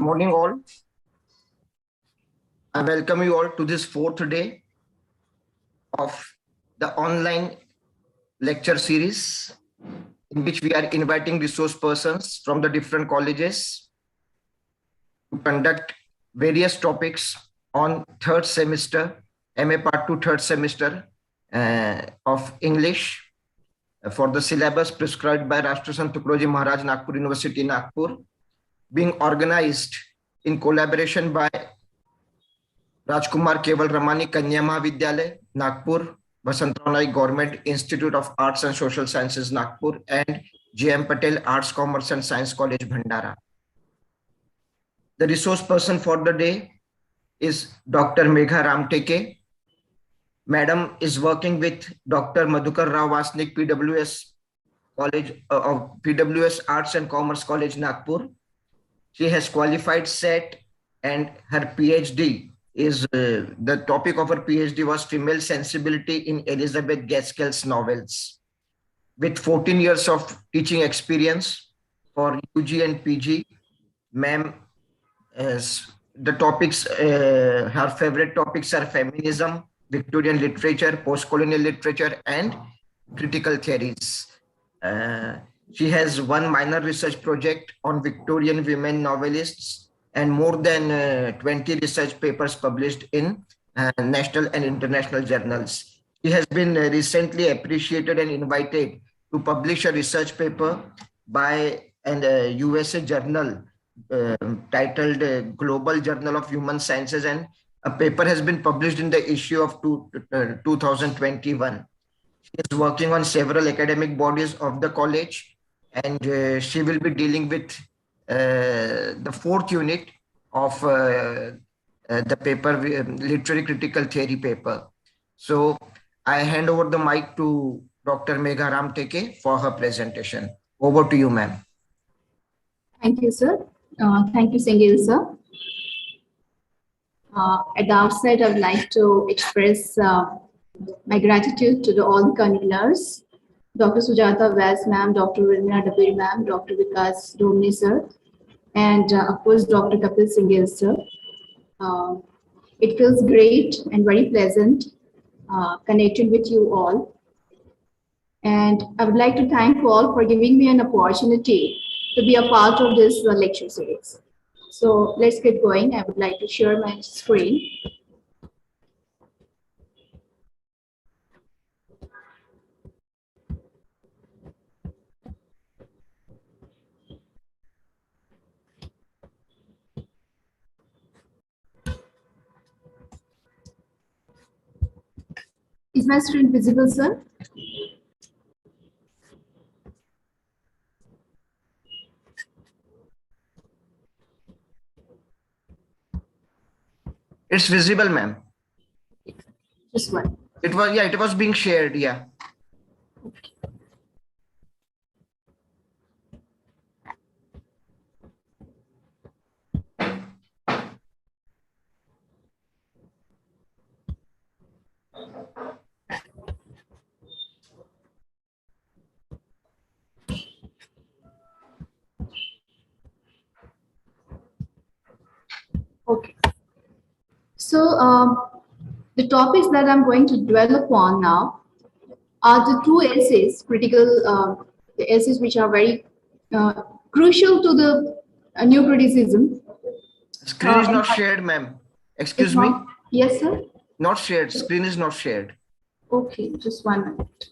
morning all. I welcome you all to this fourth day of the online lecture series in which we are inviting resource persons from the different colleges to conduct various topics on third semester, MA Part 2 third semester of English for the syllabus prescribed by Rashtra Sant Tukaroji Maharaj Nagpur University, Nagpur, being organized in collaboration by Rajkumar Keval Ramani Kanya Mahavidyalay, Nagpur, Vasantrao Naik Government Institute of Arts and Social Sciences, Nagpur, and J.M. Patel Arts, Commerce and Science College, Bhandara. The resource person for the day is Dr. Megha Ramteke. Madam is working with Dr. Madhukar Rao Vasnik, PWS College of PWS Arts and Commerce College, Nagpur. She has qualified SET and her PhD is the topic of her PhD was Female Sensibility in Elizabeth Gaskell's novels. With 14 years of teaching experience for UG and PG, ma'am, the topics, her favorite topics are feminism, Victorian literature, post-colonial literature, and critical theories. She has one minor research project on Victorian women novelists and more than 20 research papers published in national and international journals. She has been recently appreciated and invited to publish a research paper by an USA journal titled Global Journal of Human Sciences, and a paper has been published in the issue of 2021. She is working on several academic bodies of the college, and she will be dealing with the fourth unit of the paper, Literary Critical Theory paper. So I hand over the mic to Dr. Megha Ramteke for her presentation. Over to you, ma'am. Thank you, sir. Thank you, Singil, sir. At the outset, I would like to express my gratitude to all the conveners, Dr. Sujata Vyas ma'am, Dr. Rimina Dabir ma'am, Dr. Vikas Domni sir, and of course, Dr. Kapil Singhal sir. It feels great and very pleasant connecting with you all. And I would like to thank you all for giving me an opportunity to be a part of this lecture series. So let's get going. I would like to share my screen. Is my screen visible, sir? It's visible, ma'am. Just one. It was, yeah, it was being shared, yeah. Okay. So the topics that I'm going to dwell upon now are the two essays, critical the essays which are very crucial to the new criticism. Screen is not shared, ma'am. Excuse me. Yes, sir. Not shared. Screen is not shared. Okay, just 1 minute.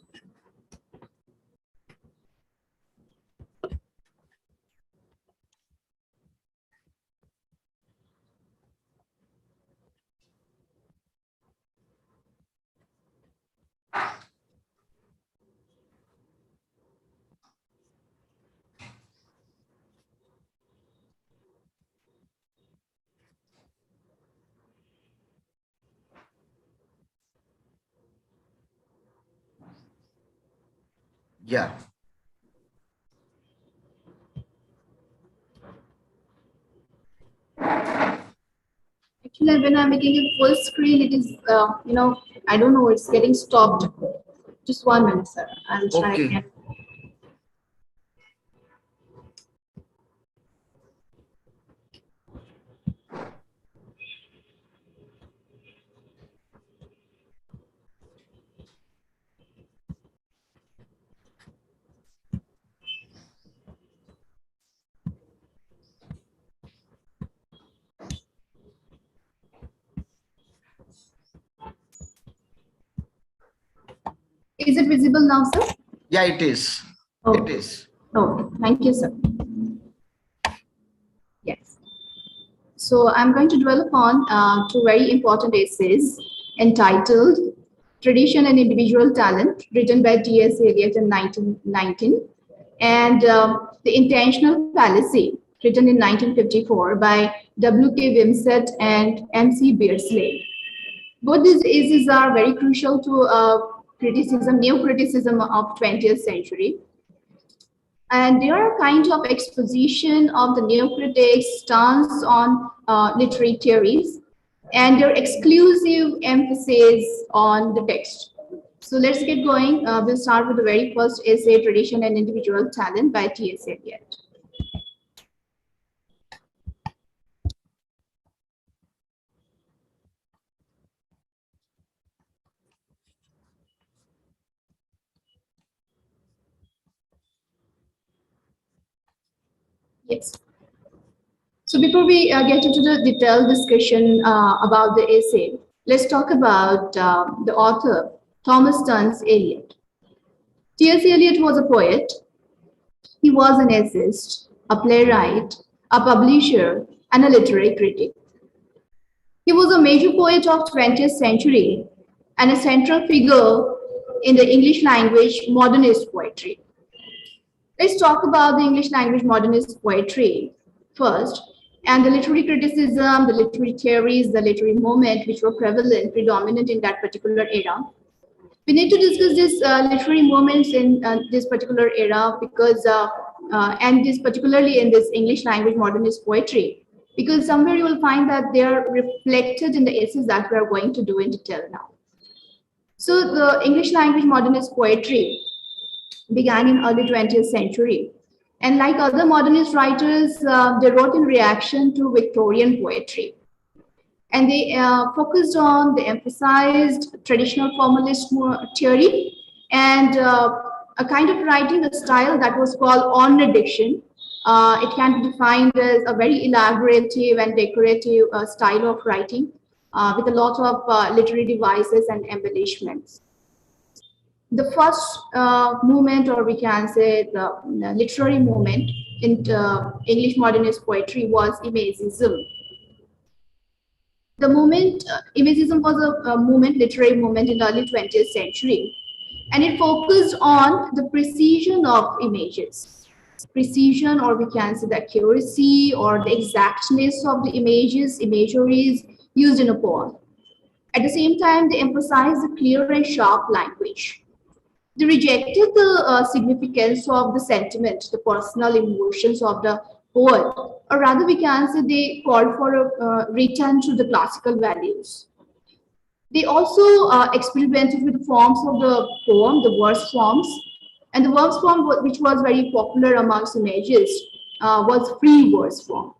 Yeah. Actually, when I'm making it full screen, it is, I don't know, it's getting stopped. Just 1 minute, sir. I'll try again. Is it visible now, sir? Yeah, it is. Okay. It is. Okay, thank you, sir. Yes. So I'm going to dwell upon two very important essays entitled Tradition and Individual Talent, written by T.S. Eliot in 1919, and The Intentional Fallacy, written in 1954 by W.K. Wimsett and M.C. Beardsley. Both these essays are very crucial to criticism, new criticism of 20th century. And they are a kind of exposition of the neocritics' stance on literary theories and their exclusive emphasis on the text. So let's get going. We'll start with the very first essay, Tradition and Individual Talent by T.S. Eliot. Yes. So before we get into the detailed discussion about the essay, let's talk about the author, Thomas Stearns Eliot. T.S. Eliot was a poet. He was an essayist, a playwright, a publisher, and a literary critic. He was a major poet of 20th century and a central figure in the English language modernist poetry. Let's talk about the English language modernist poetry first, and the literary criticism, the literary theories, the literary movement which were predominant in that particular era. We need to discuss this literary movements in this particular era because, and this particularly in this English language modernist poetry, because somewhere you will find that they are reflected in the essays that we are going to do in detail now. So the English language modernist poetry began in early 20th century. And like other modernist writers, they wrote in reaction to Victorian poetry. And they focused on, they emphasized traditional formalist theory and a kind of writing, a style that was called ornate diction. It can be defined as a very elaborative and decorative style of writing with a lot of literary devices and embellishments. The first movement, or we can say the literary movement in English modernist poetry was Imagism. The movement, Imagism was a movement, literary movement in the early 20th century, and it focused on the precision of images. Precision, or we can say the accuracy or the exactness of the imageries used in a poem. At the same time, they emphasized the clear and sharp language. They rejected the significance of the sentiment, the personal emotions of the poet, or rather we can say they called for a return to the classical values. They also experimented with forms of the poem, the verse forms, and the verse form which was very popular amongst images was free verse form.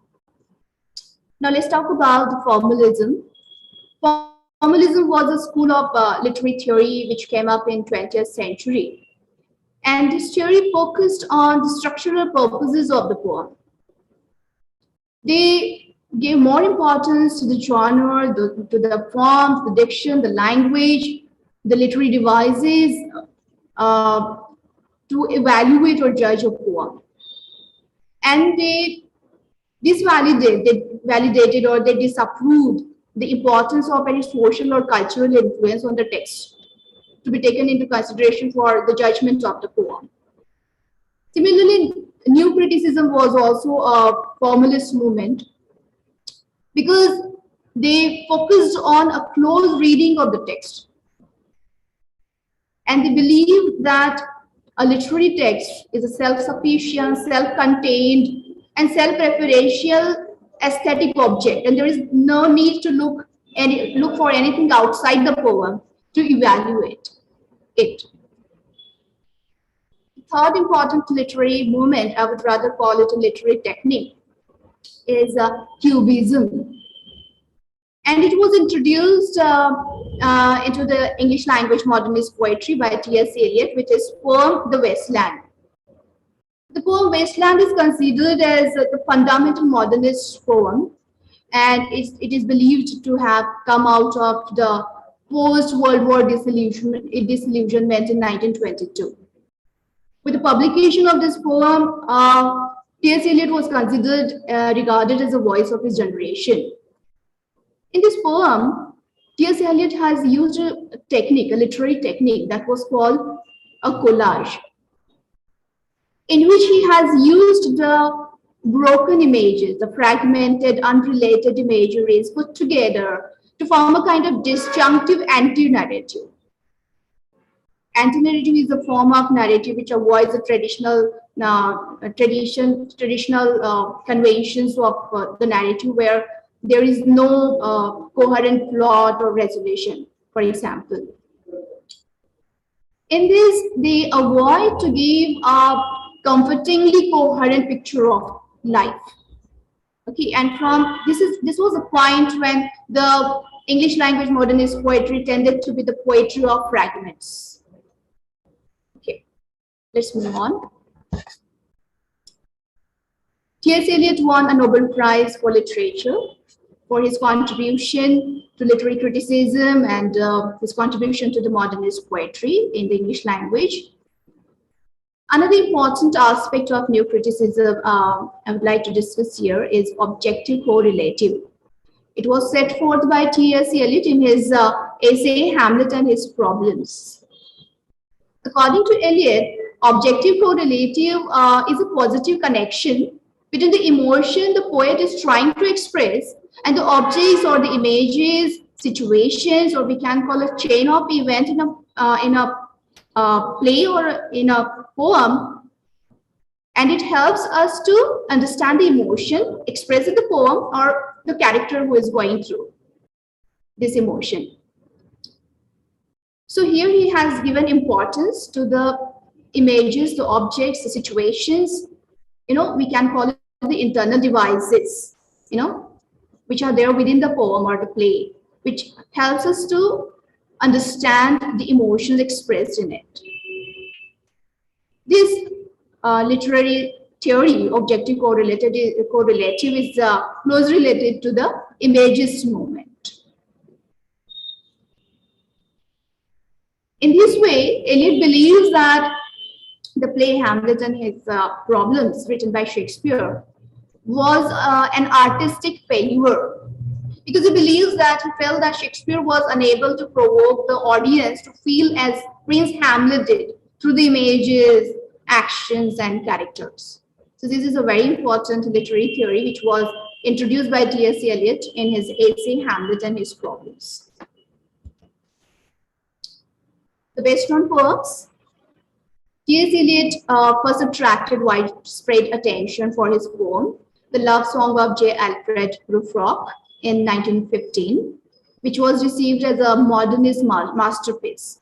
Now let's talk about the formalism. Formalism was a school of literary theory which came up in 20th century. And this theory focused on the structural purposes of the poem. They gave more importance to the genre, to the forms, the diction, the language, the literary devices to evaluate or judge a poem. And they validated or they disapproved the importance of any social or cultural influence on the text to be taken into consideration for the judgment of the poem. Similarly, new criticism was also a formalist movement because they focused on a close reading of the text. And they believed that a literary text is a self-sufficient, self-contained, and self-referential aesthetic object, and there is no need to look for anything outside the poem to evaluate it. The third important literary movement, I would rather call it a literary technique, is Cubism. And it was introduced into the English language modernist poetry by T.S. Eliot, which is poem The Wasteland. The poem Wasteland is considered as the fundamental modernist poem, and it is believed to have come out of the post-World War disillusionment in 1922. With the publication of this poem, T.S. Eliot was regarded as a voice of his generation. In this poem, T.S. Eliot has used a literary technique that was called a collage, in which he has used the broken images, the fragmented, unrelated imageries put together to form a kind of disjunctive anti-narrative. Anti-narrative is a form of narrative which avoids the traditional conventions of the narrative, where there is no coherent plot or resolution, for example. In this, they avoid to give a comfortingly coherent picture of life. Okay, and this was a point when the English language modernist poetry tended to be the poetry of fragments. Okay, let's move on. T.S. Eliot won a Nobel Prize for Literature for his contribution to literary criticism and his contribution to the modernist poetry in the English language. Another important aspect of new criticism I would like to discuss here is objective correlative. It was set forth by T.S. Eliot in his essay Hamlet and His Problems. According to Eliot, objective correlative is a positive connection between the emotion the poet is trying to express and the objects or the images, situations, or we can call a chain of events in a play or in a poem, and it helps us to understand the emotion expressed in the poem or the character who is going through this emotion. So here he has given importance to the images, the objects, the situations, we can call it the internal devices, which are there within the poem or the play, which helps us to understand the emotions expressed in it. This literary theory, objective correlative, is closely related to the imagist movement. In this way, Eliot believes that the play Hamlet and His Problems, written by Shakespeare, was an artistic failure, because he believes that he felt that Shakespeare was unable to provoke the audience to feel as Prince Hamlet did through the images, actions, and characters. So this is a very important literary theory which was introduced by T.S. Eliot in his essay Hamlet and His Problems. The best-known poems. T.S. Eliot first attracted widespread attention for his poem, The Love Song of J. Alfred Prufrock, in 1915, which was received as a modernist masterpiece.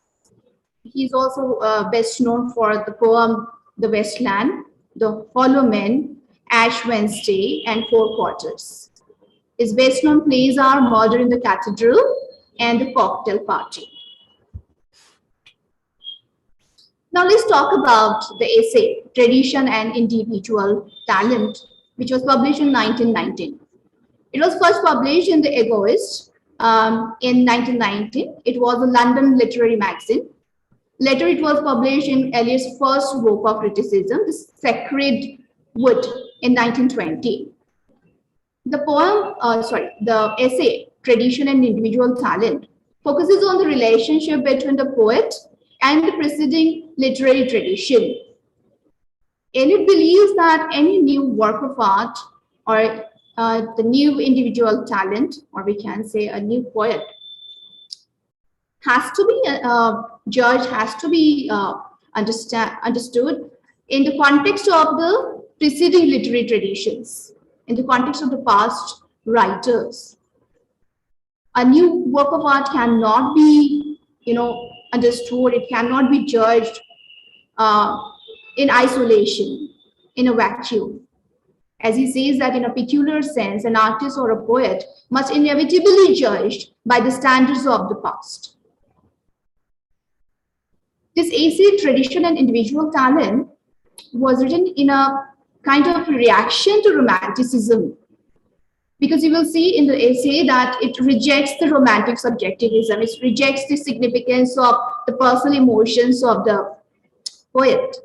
He is also best known for the poem The Westland, The Hollow Men, Ash Wednesday, and Four Quarters. His best known plays are Murder in the Cathedral and The Cocktail Party. Now let's talk about the essay Tradition and Individual Talent, which was published in 1919. It was first published in The Egoist in 1919. It was a London literary magazine. Later, it was published in Eliot's first work of criticism, The Sacred Wood, in 1920. The essay Tradition and Individual Talent focuses on the relationship between the poet and the preceding literary tradition. Eliot believes that any new work of art or the new individual talent, or we can say a new poet, has to be judged, has to be understood in the context of the preceding literary traditions, in the context of the past writers. A new work of art cannot be, understood, it cannot be judged in isolation, in a vacuum. As he says that in a peculiar sense, an artist or a poet must inevitably be judged by the standards of the past. This essay, Tradition and Individual Talent, was written in a kind of reaction to Romanticism. Because you will see in the essay that it rejects the romantic subjectivism, it rejects the significance of the personal emotions of the poet.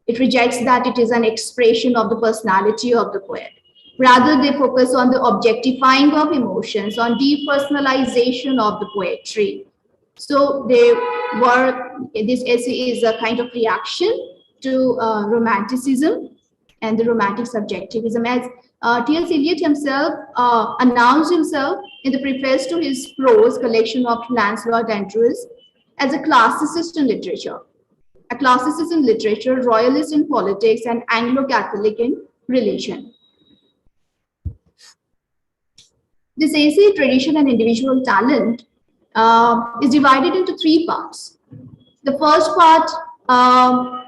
It rejects that it is an expression of the personality of the poet. Rather, they focus on the objectifying of emotions, on depersonalization of the poetry. So this essay is a kind of reaction to romanticism and the romantic subjectivism. As T.S. Eliot himself announced himself in the preface to his prose collection of Lancelot and Druid as a classicist in literature. A classicist in literature, royalist in politics, and Anglo-Catholic in religion. This essay, Tradition and Individual Talent, is divided into three parts. The first part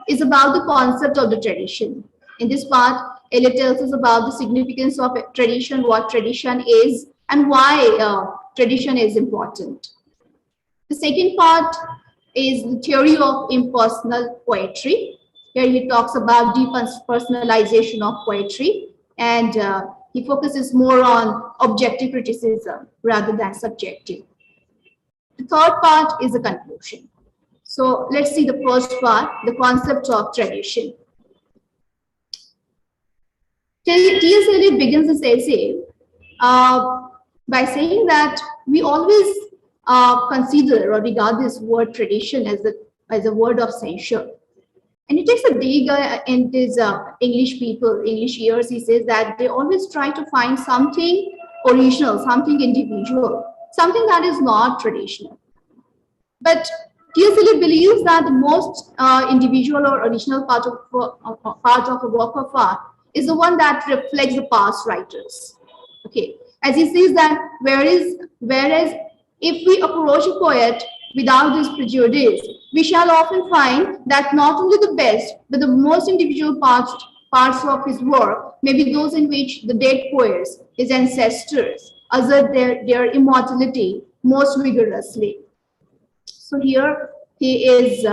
is about the concept of the tradition. In this part, Eliot tells us about the significance of tradition, what tradition is, and why tradition is important. The second part is the theory of impersonal poetry. Here he talks about depersonalization of poetry, and he focuses more on objective criticism rather than subjective. The third part is a conclusion. So let's see the first part, the concept of tradition. T.S. Eliot begins this essay by saying that we always consider or regard this word tradition as a word of censure. And he takes a dig in his English ears. He says that they always try to find something original, something individual, something that is not traditional. But T.S. Eliot believes that the most individual or original part of a work of art is the one that reflects the past writers. Okay, as he says that whereas if we approach a poet without this prejudice, we shall often find that not only the best, but the most individual parts of his work may be those in which the dead poets, his ancestors, assert their immortality most vigorously. So here he is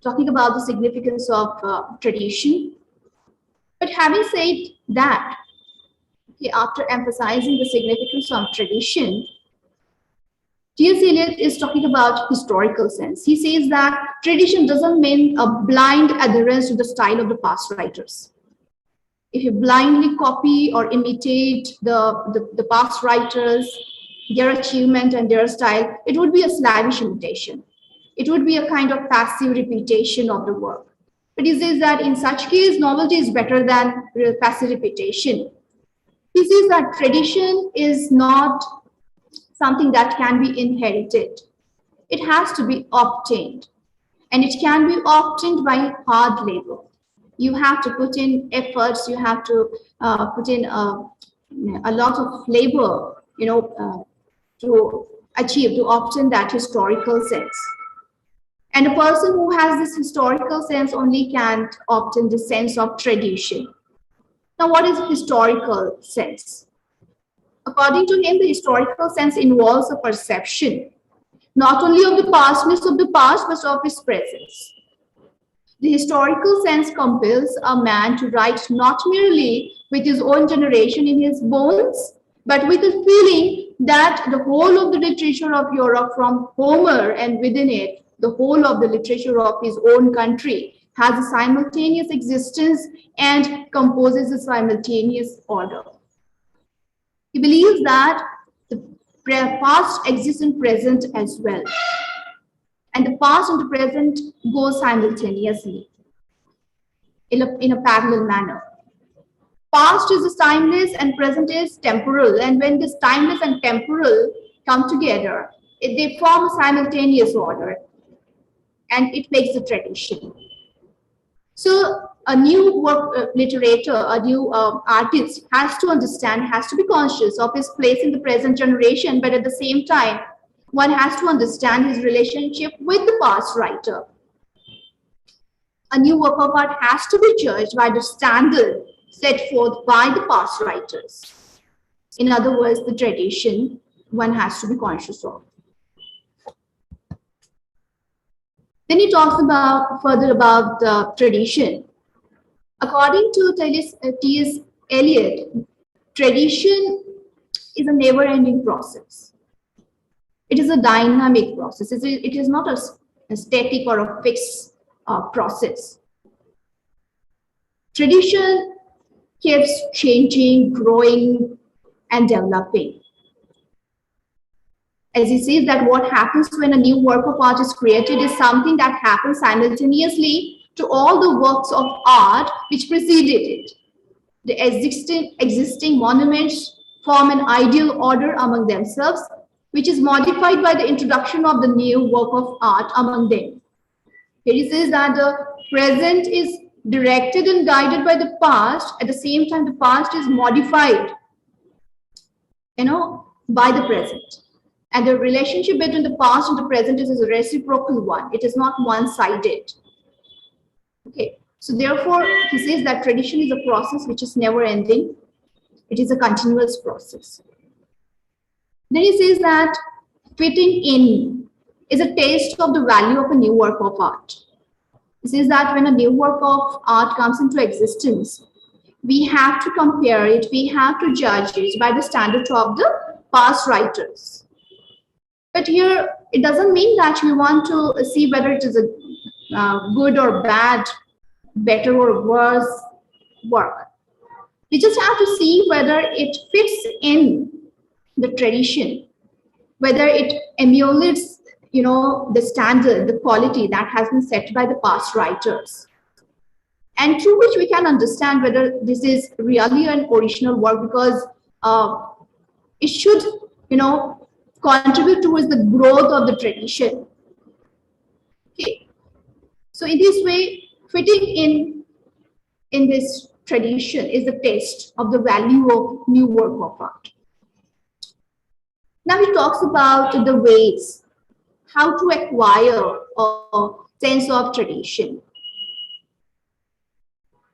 talking about the significance of tradition. But having said that, okay, after emphasizing the significance of tradition, T.S. Eliot is talking about historical sense. He says that tradition doesn't mean a blind adherence to the style of the past writers. If you blindly copy or imitate the past writers, their achievement and their style, it would be a slavish imitation. It would be a kind of passive repetition of the work. But he says that in such case, novelty is better than passive repetition. He says that tradition is not something that can be inherited. It has to be obtained. And it can be obtained by hard labor. You have to put in efforts, you have to put in a lot of labor, to obtain that historical sense. And a person who has this historical sense only can obtain the sense of tradition. Now, what is historical sense? According to him, the historical sense involves a perception, not only of the pastness of the past, but of its presence. The historical sense compels a man to write not merely with his own generation in his bones, but with a feeling that the whole of the literature of Europe, from Homer and within it, the whole of the literature of his own country, has a simultaneous existence and composes a simultaneous order. He believes that the past exists in present as well. And the past and the present go simultaneously in a parallel manner. Past is timeless and present is temporal. And when this timeless and temporal come together, they form a simultaneous order. And it makes a tradition. So a new literator, a new artist has to understand, has to be conscious of his place in the present generation, but at the same time, one has to understand his relationship with the past writer. A new work of art has to be judged by the standard set forth by the past writers. In other words, the tradition one has to be conscious of. Then he talks further about the tradition. According to T.S. Eliot, tradition is a never-ending process. It is a dynamic process. It is not a static or a fixed process. Tradition keeps changing, growing, and developing. As he says that what happens when a new work of art is created is something that happens simultaneously to all the works of art which preceded it. The existing monuments form an ideal order among themselves, which is modified by the introduction of the new work of art among them. Here he says that the present is directed and guided by the past. At the same time, the past is modified, by the present. And the relationship between the past and the present is a reciprocal one. It is not one-sided. Okay, so therefore, he says that tradition is a process which is never ending. It is a continuous process. Then he says that fitting in is a taste of the value of a new work of art. He says that when a new work of art comes into existence, we have to compare it, we have to judge it by the standard of the past writers. But here, it doesn't mean that we want to see whether it is a good or bad, better or worse work. We just have to see whether it fits in the tradition, whether it emulates, the standard, the quality that has been set by the past writers. And through which we can understand whether this is really an original work, because it should, contribute towards the growth of the tradition. Okay. So in this way, fitting in this tradition is the test of the value of new work of art. Now he talks about the ways how to acquire a sense of tradition.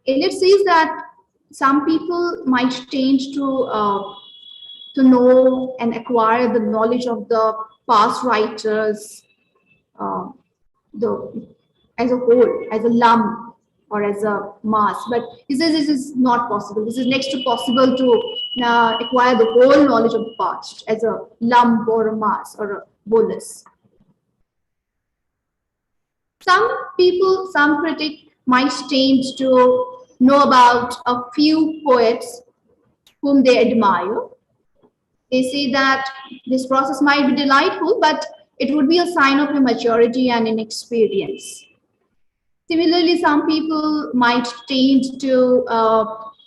Eliot says that some people might tend to know and acquire the knowledge of the past writers as a whole, as a lump or as a mass. But he says this is not possible. This is next to possible to acquire the whole knowledge of the past as a lump or a mass or a bolus. Some people, some critics might tend to know about a few poets whom they admire. They say that this process might be delightful, but it would be a sign of immaturity and inexperience. Similarly, some people might tend to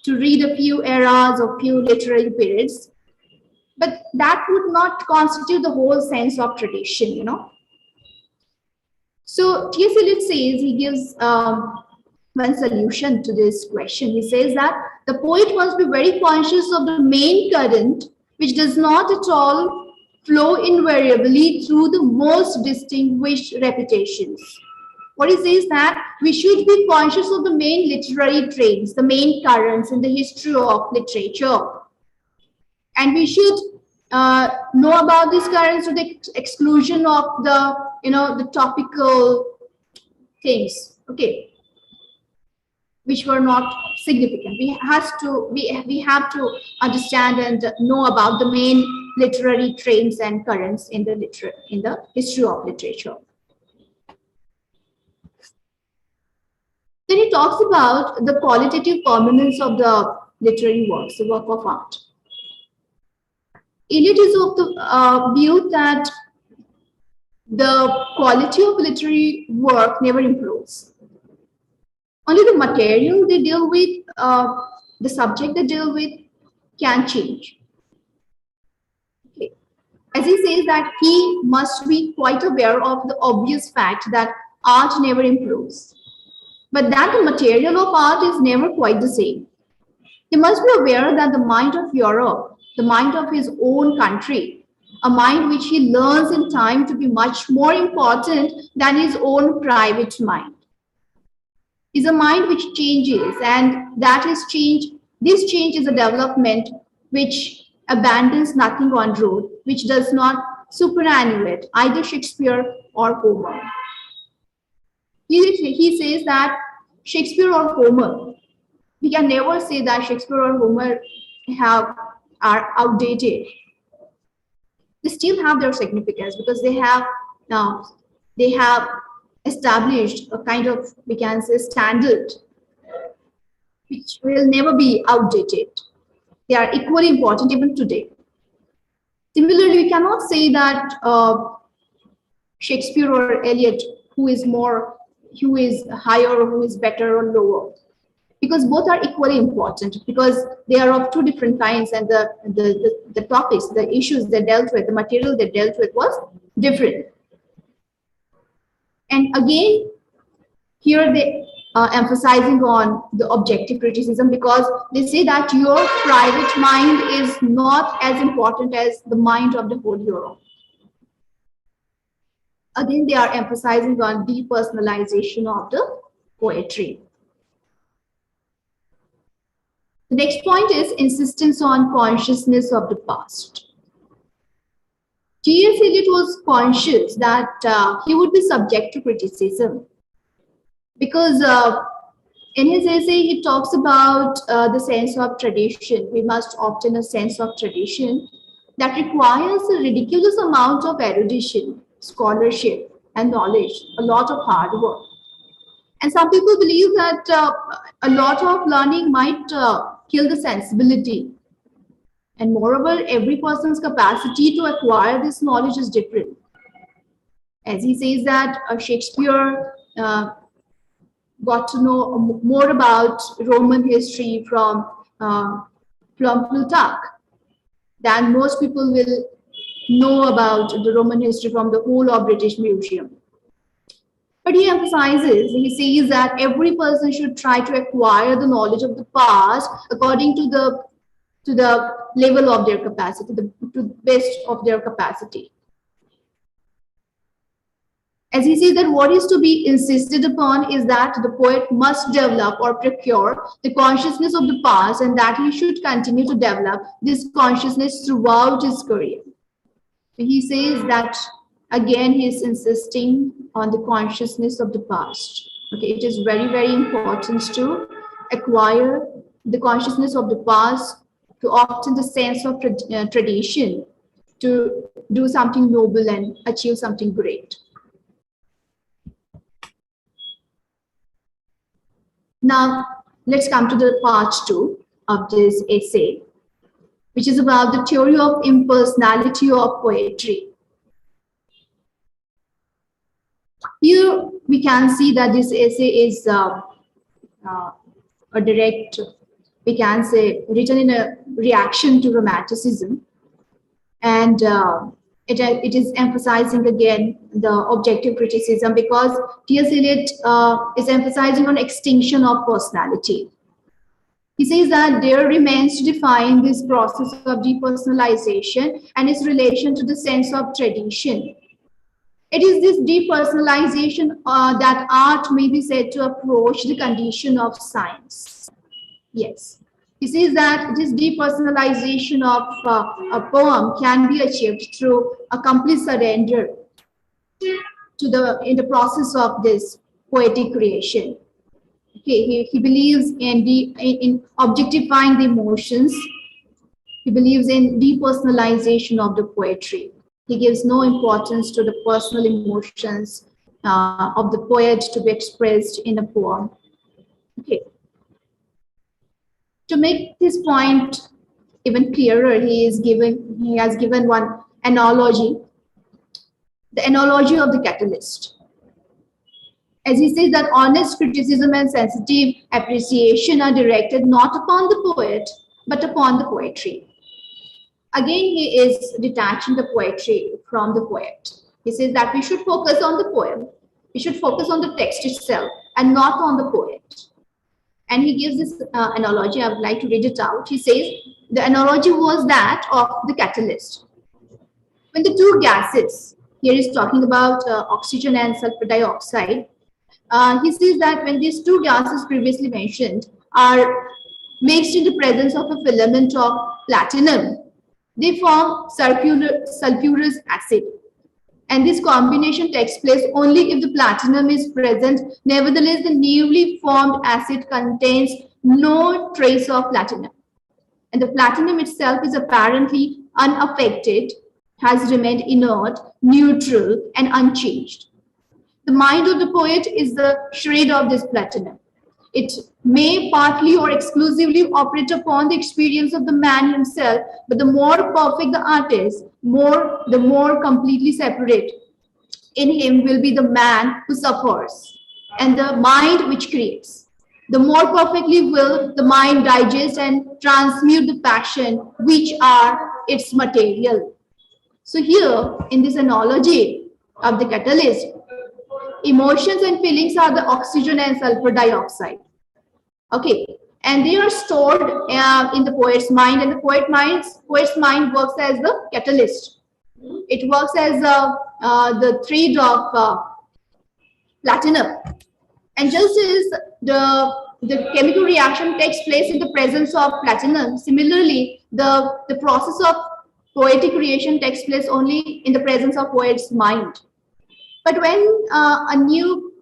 read a few eras or few literary periods, but that would not constitute the whole sense of tradition, So T.S. Eliot says, he gives one solution to this question. He says that the poet must be very conscious of the main current, which does not at all flow invariably through the most distinguished reputations. What he says that we should be conscious of the main literary trends, the main currents in the history of literature. And we should know about these currents to the exclusion of the, the topical things, okay, which were not significant. We have to understand and know about the main literary trends and currents in the history of literature. Then he talks about the qualitative permanence of the literary works, the work of art. Eliot is of the view that the quality of literary work never improves. Only the material they deal with, the subject they deal with can change. Okay. As he says that he must be quite aware of the obvious fact that art never improves, but that the material of art is never quite the same. He must be aware that the mind of Europe, the mind of his own country, a mind which he learns in time to be much more important than his own private mind, is a mind which changes, and that is change. This change is a development which abandons nothing en route, which does not superannuate either Shakespeare or Homer. He says that Shakespeare or Homer, we can never say that Shakespeare or Homer have are outdated, they still have their significance because they have established a kind of, we can say, standard which will never be outdated. They are equally important even today. Similarly, we cannot say that Shakespeare or Eliot, who is higher or who is better or lower, because both are equally important, because they are of two different kinds, and the topics, the issues they dealt with, the material they dealt with was different. And again, here they are emphasizing on the objective criticism, because they say that your private mind is not as important as the mind of the whole hero. Again, they are emphasizing on depersonalization of the poetry. The next point is insistence on consciousness of the past. T.S. Eliot was conscious that he would be subject to criticism, because in his essay he talks about the sense of tradition. We must obtain a sense of tradition that requires a ridiculous amount of erudition, scholarship, and knowledge, a lot of hard work. And some people believe that a lot of learning might kill the sensibility. And moreover, every person's capacity to acquire this knowledge is different. As he says that Shakespeare got to know more about Roman history from Plutarch than most people will know about the Roman history from the whole of British Museum. But he emphasizes, he says that every person should try to acquire the knowledge of the past according to the level of their capacity, to the best of their capacity. As he says that what is to be insisted upon is that the poet must develop or procure the consciousness of the past, and that he should continue to develop this consciousness throughout his career. So he says that, again, he is insisting on the consciousness of the past. Okay, it is very, very important to acquire the consciousness of the past, to obtain the sense of tradition, to do something noble and achieve something great. Now, let's come to the part 2 of this essay, which is about the theory of impersonality of poetry. Here we can see that this essay is a direct, we can say, written in a reaction to Romanticism, and it is emphasizing again the objective criticism, because T.S. Eliot is emphasizing on extinction of personality. He says that there remains to define this process of depersonalization and its relation to the sense of tradition. It is this depersonalization that art may be said to approach the condition of science. Yes. He says that this depersonalization of a poem can be achieved through a complete surrender to in the process of this poetic creation. Okay, he believes in objectifying the emotions. He believes in depersonalization of the poetry. He gives no importance to the personal emotions of the poet to be expressed in a poem. Okay. To make this point even clearer, he has given one analogy, the analogy of the catalyst. As he says that honest criticism and sensitive appreciation are directed not upon the poet, but upon the poetry. Again, he is detaching the poetry from the poet. He says that we should focus on the poem, we should focus on the text itself and not on the poet. And he gives this analogy. I would like to read it out. He says the analogy was that of the catalyst. When the two gases, here he's talking about oxygen and sulfur dioxide, he says that when these two gases previously mentioned are mixed in the presence of a filament of platinum, they form sulfurous acid. And this combination takes place only if the platinum is present. Nevertheless, the newly formed acid contains no trace of platinum. and the platinum itself is apparently unaffected, has remained inert, neutral, and unchanged. The mind of the poet is the shred of this platinum. It may partly or exclusively operate upon the experience of the man himself, but the more perfect the artist, the more completely separate in him will be the man who suffers and the mind which creates. The more perfectly will the mind digest and transmute the passion which are its material. So here in this analogy of the catalyst, emotions and feelings are the oxygen and sulfur dioxide. Okay, and they are stored in the poet's mind, and the poet's mind works as the catalyst. It works as the thread of platinum. And just as the chemical reaction takes place in the presence of platinum, similarly, the process of poetic creation takes place only in the presence of poet's mind. But when a new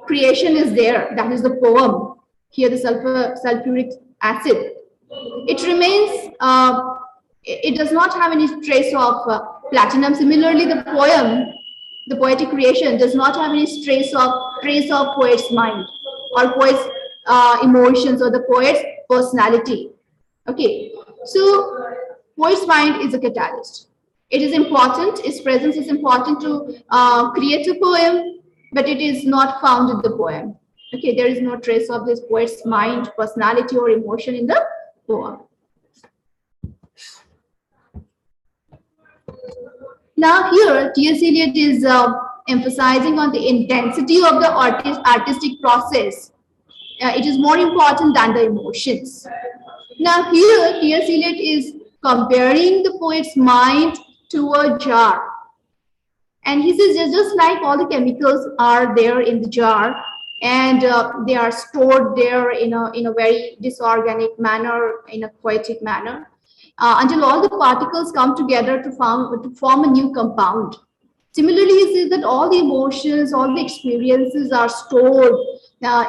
creation is there, that is the poem, here the sulfuric acid, it remains, it does not have any trace of platinum. Similarly, the poem, the poetic creation does not have any trace of poet's mind or poet's emotions or the poet's personality. Okay, so poet's mind is a catalyst. It is important, its presence is important to create a poem, but it is not found in the poem. Okay, there is no trace of this poet's mind, personality, or emotion in the poem. Now here, T.S. Eliot is emphasizing on the intensity of the artistic process. It is more important than the emotions. Now here, T.S. Eliot is comparing the poet's mind to a jar. And he says just like all the chemicals are there in the jar, and they are stored there in a very disorganic manner, in a poetic manner, until all the particles come together to form a new compound. Similarly, he says that all the emotions, all the experiences are stored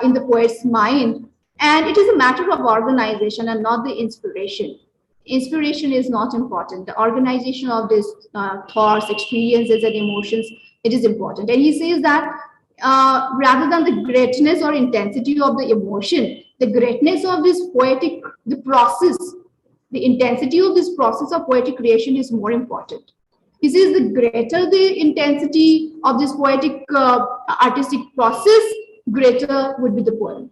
in the poet's mind, and it is a matter of organization and not the inspiration. Inspiration is not important. The organization of these thoughts, experiences, and emotions, it is important. And he says that rather than the greatness or intensity of the emotion, the greatness of this poetic, the process, the intensity of this process of poetic creation is more important. He says the greater the intensity of this poetic artistic process, greater would be the poem.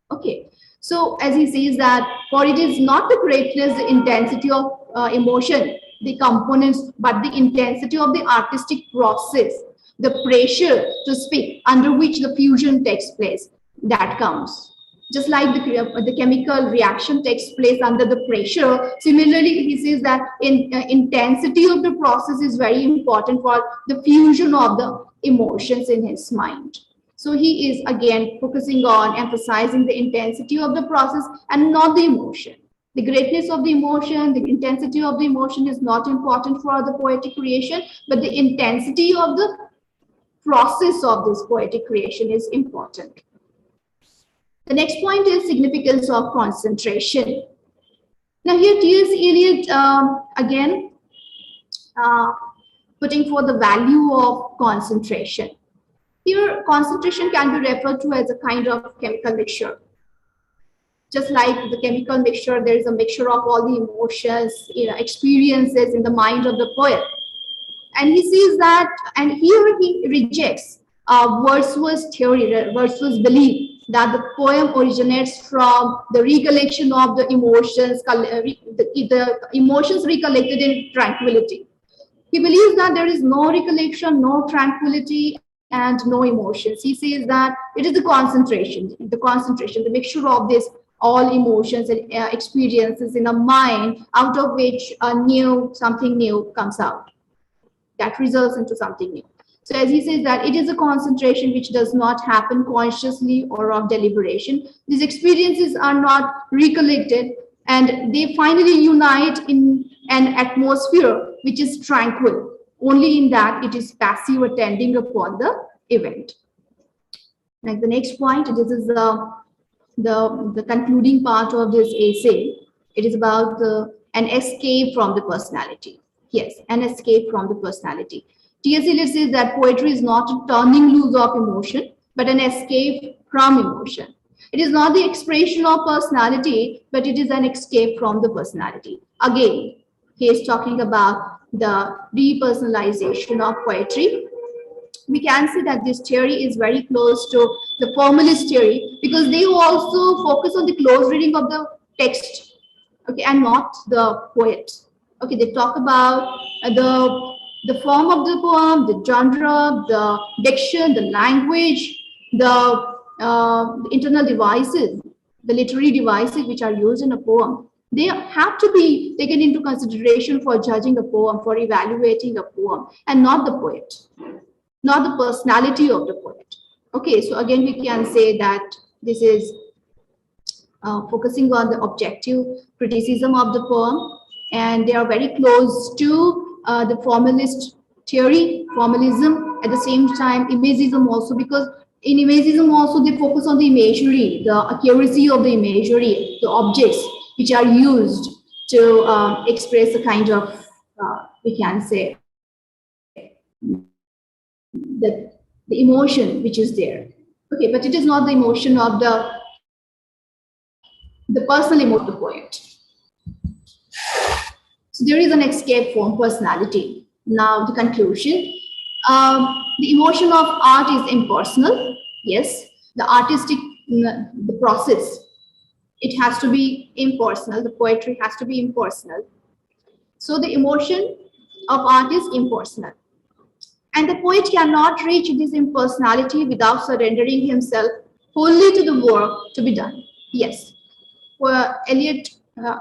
Okay. So as he says that, for it is not the greatness, the intensity of emotion, the components, but the intensity of the artistic process, the pressure to speak under which the fusion takes place, that counts. Just like the chemical reaction takes place under the pressure, similarly, he says that intensity of the process is very important for the fusion of the emotions in his mind. So he is again focusing on emphasizing the intensity of the process and not the emotion. The greatness of the emotion, the intensity of the emotion is not important for the poetic creation, but the intensity of the process of this poetic creation is important. The next point is significance of concentration. Now here T.S. Eliot again putting forth the value of concentration. Here, concentration can be referred to as a kind of chemical mixture. Just like the chemical mixture, there is a mixture of all the emotions, experiences in the mind of the poet. And he sees that, and here he rejects Wordsworth's theory, Wordsworth's belief that the poem originates from the recollection of the emotions, the emotions recollected in tranquility. He believes that there is no recollection, no tranquility, and no emotions. He says that it is the concentration, the mixture of this all emotions and experiences in a mind, out of which something new comes out. That results into something new. So as he says that it is a concentration which does not happen consciously or of deliberation. These experiences are not recollected, and they finally unite in an atmosphere which is tranquil. Only in that it is passive attending upon the event. Like the next point, this is the concluding part of this essay. It is about an escape from the personality. Yes, an escape from the personality. T.S. Eliot says that poetry is not a turning loose of emotion, but an escape from emotion. It is not the expression of personality, but it is an escape from the personality. Again, he is talking about the depersonalization of poetry. We can see that this theory is very close to the formalist theory because they also focus on the close reading of the text, okay, and not the poet. Okay, they talk about the form of the poem, the genre, the diction, the language, the internal devices, the literary devices which are used in a poem. They have to be taken into consideration for judging a poem, for evaluating a poem, and not the poet, not the personality of the poet. Okay, so again, we can say that this is focusing on the objective criticism of the poem, and they are very close to the formalist theory, formalism, at the same time, imagism also, because in imagism also they focus on the imagery, the accuracy of the imagery, the objects which are used to express a kind of, we can say, the emotion which is there. Okay, but it is not the emotion of the personal emotion of the poet. So there is an escape from personality. Now the conclusion. The emotion of art is impersonal. Yes, the artistic, the process, it has to be impersonal. The poetry has to be impersonal. So the emotion of art is impersonal. And the poet cannot reach this impersonality without surrendering himself wholly to the work to be done. Yes, Eliot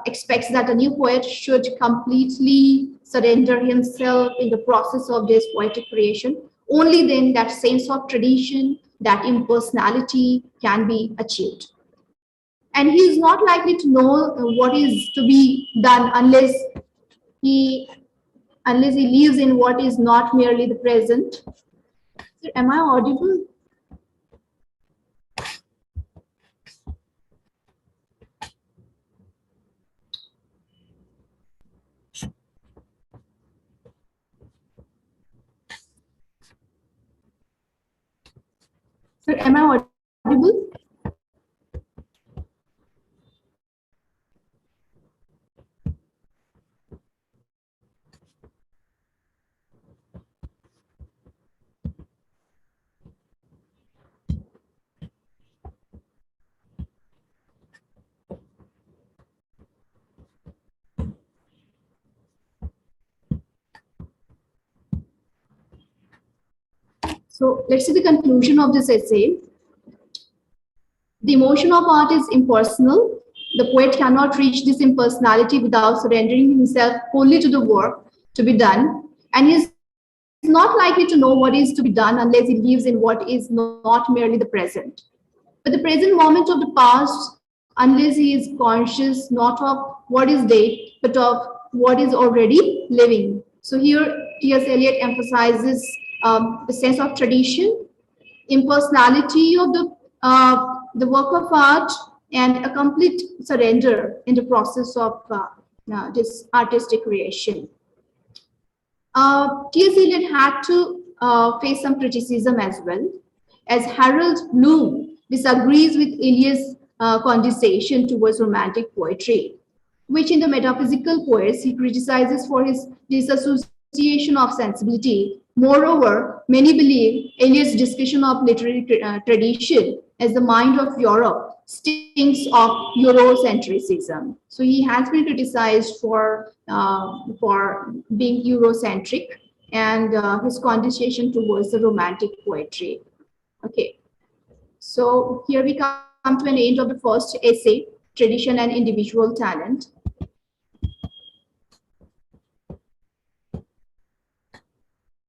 expects that a new poet should completely surrender himself in the process of this poetic creation. Only then that sense of tradition, that impersonality can be achieved. And he is not likely to know what is to be done he unless he lives in what is not merely the present. So am I audible? Sir, am I audible? So let's see the conclusion of this essay. The emotion of art is impersonal. The poet cannot reach this impersonality without surrendering himself wholly to the work to be done. And he is not likely to know what is to be done unless he lives in what is not merely the present, but the present moment of the past, unless he is conscious not of what is dead, but of what is already living. So here, T.S. Eliot emphasizes the sense of tradition, impersonality of the work of art, and a complete surrender in the process of this artistic creation. T.S. Eliot had to face some criticism as well, as Harold Bloom disagrees with Eliot's condescension towards romantic poetry, which in the metaphysical poets he criticizes for his disassociation of sensibility. Moreover, many believe Eliot's discussion of literary tradition as the mind of Europe stinks of Eurocentrism. So he has been criticized for being Eurocentric and his condescension towards the romantic poetry. Okay, so here we come to an end of the first essay, Tradition and Individual Talent.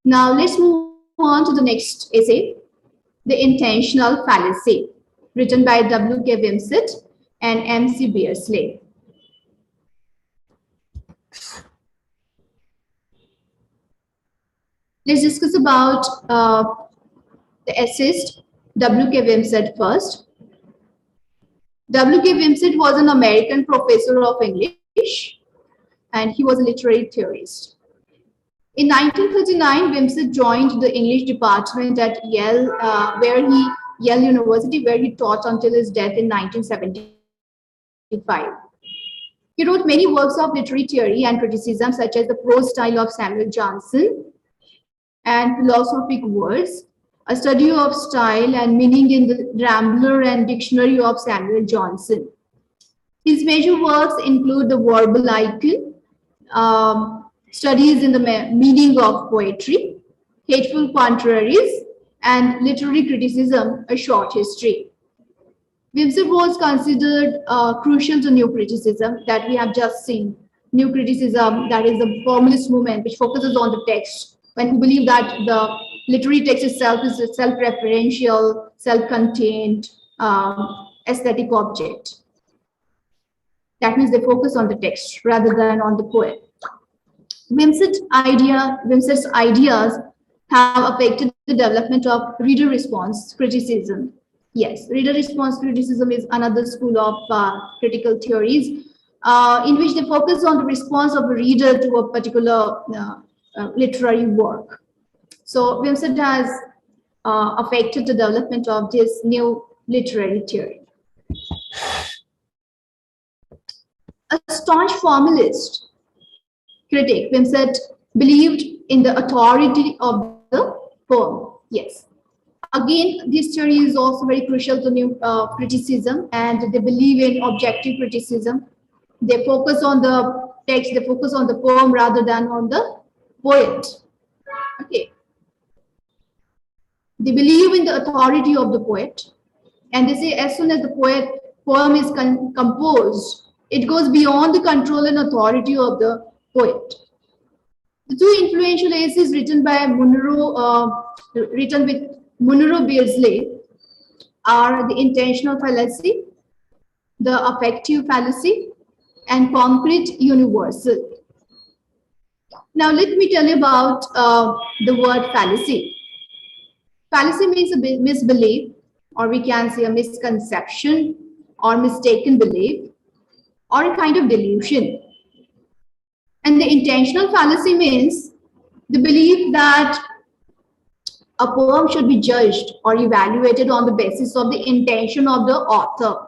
Now let's move on to the next essay, The Intentional Fallacy, written by W.K. Wimsett and M.C. Beardsley. Let's discuss about the essayist W.K. Wimsett first. W.K. Wimsett was an American professor of English, and he was a literary theorist. In 1939, Wimsett joined the English department at Yale University, where he taught until his death in 1975. He wrote many works of literary theory and criticism, such as the prose style of Samuel Johnson and philosophic words, a study of style and meaning in the Rambler and Dictionary of Samuel Johnson. His major works include the verbal icon, studies in the meaning of poetry, hateful contraries, and literary criticism, a short history. Wimsett was considered crucial to new criticism that we have just seen. New criticism, that is the formalist movement, which focuses on the text, when we believe that the literary text itself is a self-referential, self-contained aesthetic object. That means they focus on the text rather than on the poem. Wimsett's ideas have affected the development of reader response criticism. Yes, reader response criticism is another school of critical theories in which they focus on the response of the reader to a particular literary work. So Wimsett has affected the development of this new literary theory. A staunch formalist critic, Wimsett believed in the authority of the poem. Yes. Again, this theory is also very crucial to new criticism, and they believe in objective criticism. They focus on the text, they focus on the poem rather than on the poet. Okay. They believe in the authority of the poet, and they say as soon as the poem is composed, it goes beyond the control and authority of the poet. The two influential essays written by Beardsley are the intentional fallacy, the affective fallacy, and concrete universal. Now let me tell you about the word fallacy. Fallacy means a misbelief, or we can say a misconception or mistaken belief, or a kind of delusion. And the intentional fallacy means the belief that a poem should be judged or evaluated on the basis of the intention of the author.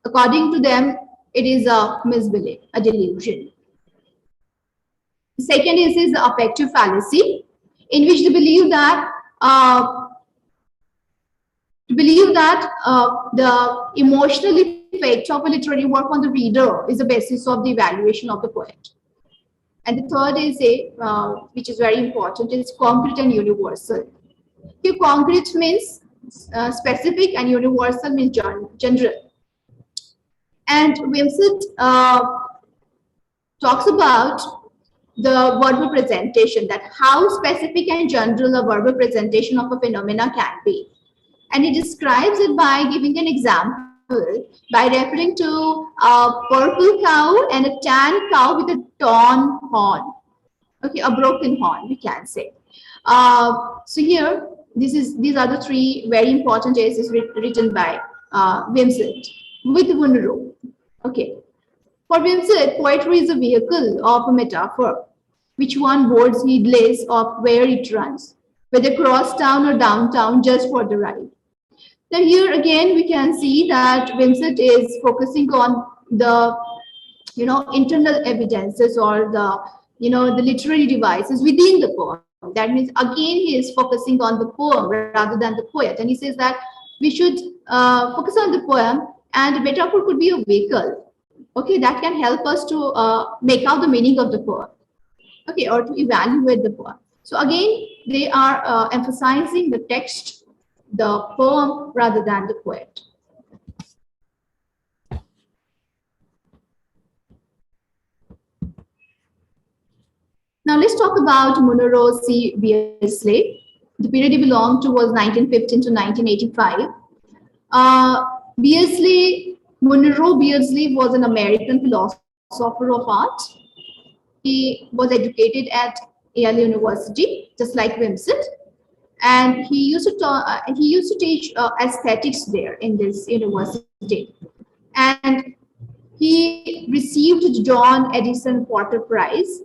According to them, it is a misbelief, a delusion. The second is the affective fallacy, in which they believe that the emotional effect of a literary work on the reader is the basis of the evaluation of the poet. And the third is which is very important, is concrete and universal. Here, concrete means specific and universal means general. And Wimsett talks about the verbal presentation, that how specific and general a verbal presentation of a phenomena can be. And he describes it by giving an example by referring to a purple cow and a tan cow with a torn horn. Okay, a broken horn, we can say. So here, these are the three very important essays written by Wimsett with Munro. Okay. For Wimsett, poetry is a vehicle of a metaphor, which one boards heedless of where it runs, whether cross town or downtown, just for the ride. Now here again, we can see that Wimsett is focusing on the, internal evidences or the, the literary devices within the poem. That means again, he is focusing on the poem rather than the poet. And he says that we should focus on the poem, and the metaphor could be a vehicle, okay, that can help us to make out the meaning of the poem, okay, or to evaluate the poem. So again, they are emphasizing the text, the poem, rather than the poet. Now let's talk about Munro C. Beardsley. The period he belonged to was 1915 to 1985. Munro Beardsley was an American philosopher of art. He was educated at Yale University, just like Wimsett, and he used to teach aesthetics there in this university. and he received the John Edison Porter Prize.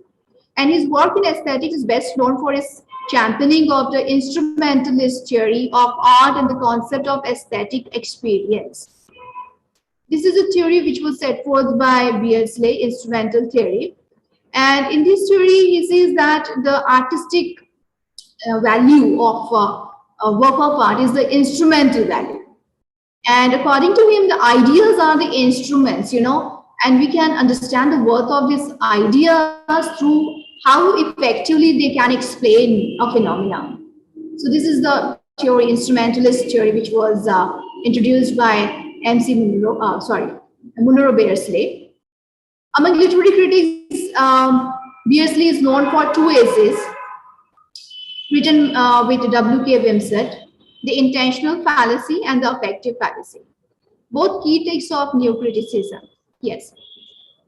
And his work in aesthetics is best known for his championing of the instrumentalist theory of art and the concept of aesthetic experience. This is a theory which was set forth by Beardsley, instrumental theory. And in this theory, he says that the artistic value of a work of art is the instrumental value. And according to him, the ideas are the instruments, and we can understand the worth of these ideas through how effectively they can explain a phenomenon. So this is the theory, instrumentalist theory, which was introduced by Munro Beardsley. Among literary critics, Beardsley is known for two essays written with W.K. Wimsett, The Intentional Fallacy and The Affective Fallacy, both key texts of new criticism. Yes.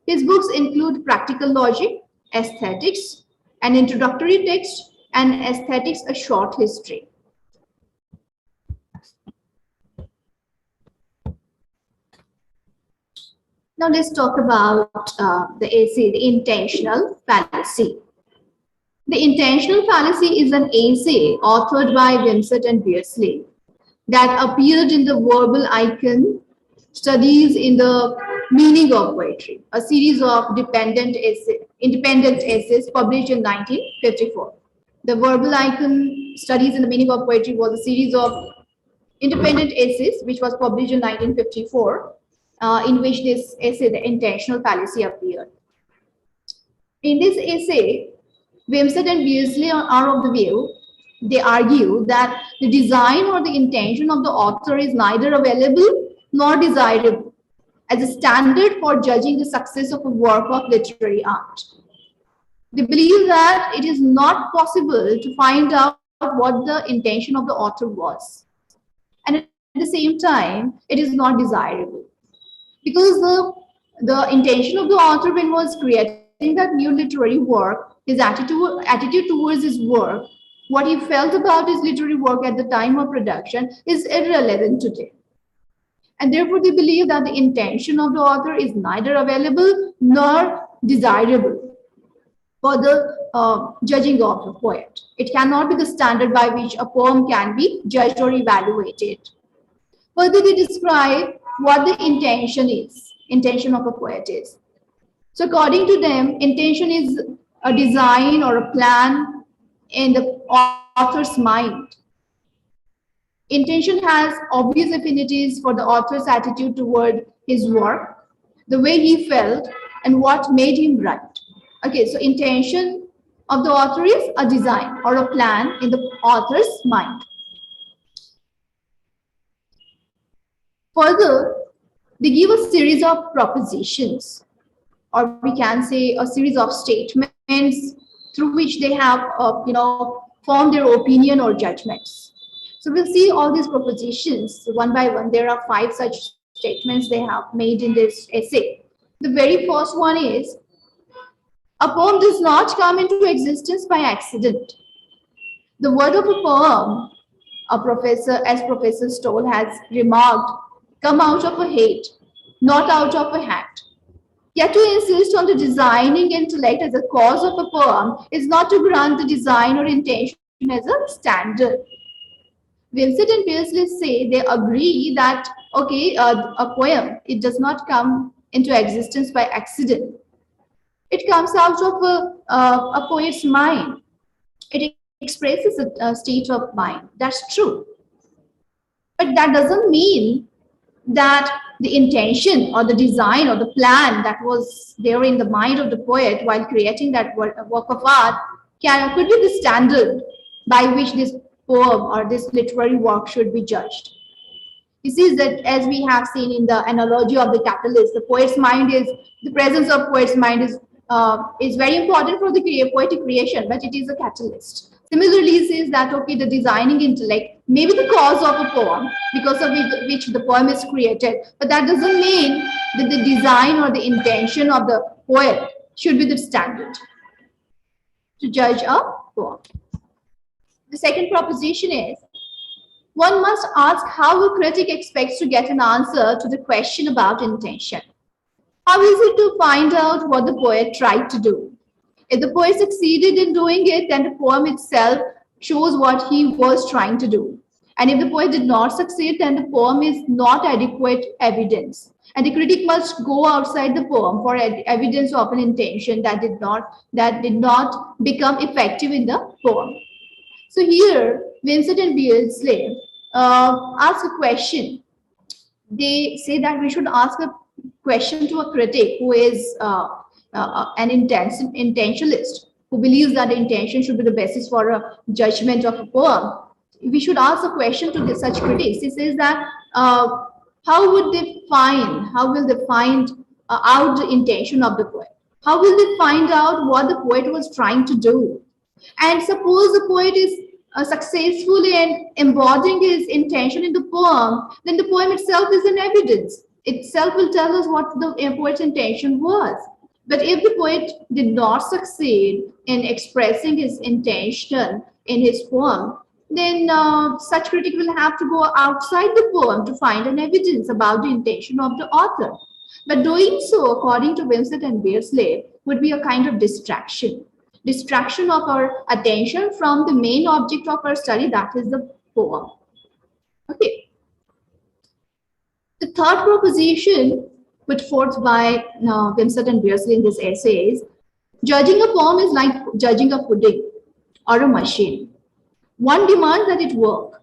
His books include Practical Logic, Aesthetics, an introductory text, and Aesthetics, a short history. Now let's talk about the essay, The Intentional Fallacy. The Intentional Fallacy is an essay authored by Wimsett and Beardsley that appeared in the Verbal Icon Studies in the Meaning of Poetry, a series of independent essays published in 1954. The Verbal Icon Studies in the Meaning of Poetry was a series of independent essays which was published in 1954, in which this essay, The Intentional Fallacy, appeared. In this essay, Wimsett and Beardsley are of the view, they argue that the design or the intention of the author is neither available nor desirable as a standard for judging the success of a work of literary art. They believe that it is not possible to find out what the intention of the author was. And at the same time, it is not desirable. Because the intention of the author when was creating that new literary work, his attitude towards his work, what he felt about his literary work at the time of production is irrelevant today. And therefore, they believe that the intention of the author is neither available nor desirable for the judging of the poet. It cannot be the standard by which a poem can be judged or evaluated. Further, they describe what the intention of a poet is. So according to them, intention is a design or a plan in the author's mind. Intention has obvious affinities for the author's attitude toward his work, the way he felt, and what made him write. Okay, so intention of the author is a design or a plan in the author's mind. Further, they give a series of propositions, or we can say a series of statements through which they have, formed their opinion or judgments. So we'll see all these propositions one by one. There are 5 such statements they have made in this essay. The very first one is, a poem does not come into existence by accident. The word of a poem, as Professor Stoll has remarked, come out of a hat, not out of a hat. Yet to insist on the designing intellect as a cause of a poem is not to grant the design or intention as a standard. Wimsett and Beardsley say they agree that, okay, a poem, it does not come into existence by accident. It comes out of a poet's mind. It expresses a state of mind. That's true. But that doesn't mean that the intention or the design or the plan that was there in the mind of the poet while creating that work of art could be the standard by which this poem or this literary work should be judged. You see that as we have seen in the analogy of the catalyst, the poet's mind is, the presence of poet's mind is very important for the poetic creation, but it is a catalyst. Similarly, it says that, okay, the designing intellect may be the cause of a poem because of which the poem is created, but that doesn't mean that the design or the intention of the poet should be the standard to judge a poem. The second proposition is, One must ask how a critic expects to get an answer to the question about intention. How is it to find out what the poet tried to do? If the poet succeeded in doing it, then the poem itself shows what he was trying to do. And if the poet did not succeed, then the poem is not adequate evidence. And the critic must go outside the poem for evidence of an intention that did not become effective in the poem. So here, Wimsett and Beardsley ask a question. They say that we should ask a question to a critic who is an intentionalist, who believes that the intention should be the basis for a judgment of a poem. We should ask a question to such critics. He says that how will they find out the intention of the poet? How will they find out what the poet was trying to do? And suppose the poet is successful in embodying his intention in the poem, then the poem itself is an evidence. Itself will tell us what the poet's intention was. But if the poet did not succeed in expressing his intention in his poem, then such critic will have to go outside the poem to find an evidence about the intention of the author. But doing so, according to Wimsett and Beardsley, would be a kind of distraction of our attention from the main object of our study, that is the poem. Okay. The third proposition put forth by Wimsett and Beardsley in this essay is, judging a poem is like judging a pudding or a machine. One demands that it work.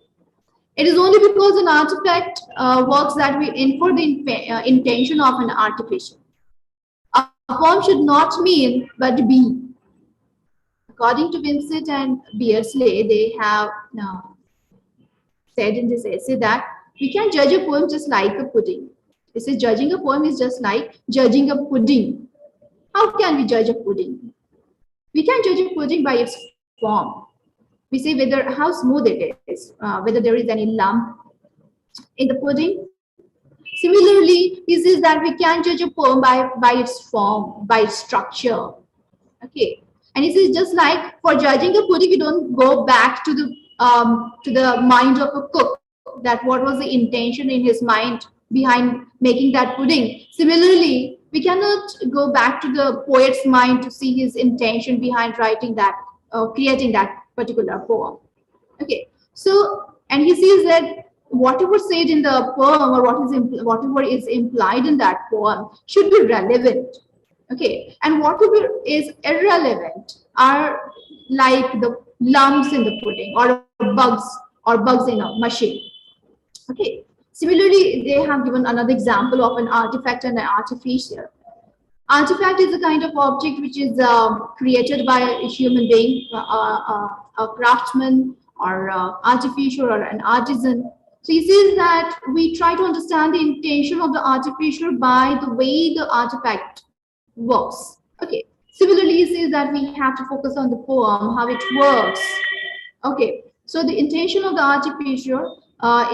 It is only because an artifact works that we infer the intention of an artificer. A poem should not mean but be. According to Wimsett and Beardsley, they have said in this essay that we can judge a poem just like a pudding. They say judging a poem is just like judging a pudding. How can we judge a pudding? We can judge a pudding by its form. We say how smooth it is, whether there is any lump in the pudding. Similarly, he says that we can judge a poem by its form, by its structure. Okay. And he says just like for judging a pudding, we don't go back to the mind of a cook, that what was the intention in his mind behind making that pudding. Similarly, we cannot go back to the poet's mind to see his intention behind writing that, creating that particular poem. Okay, so, and he says that whatever said in the poem or whatever is implied in that poem should be relevant. Okay, and whatever is irrelevant are like the lumps in the pudding or bugs in a machine. Okay, similarly, they have given another example of an artifact and an artificer. Artifact is a kind of object which is created by a human being, a craftsman or artificer or an artisan. So he says that we try to understand the intention of the artificer by the way the artifact works. Okay. Similarly, he says that we have to focus on the poem, how it works. Okay. So the intention of the artificer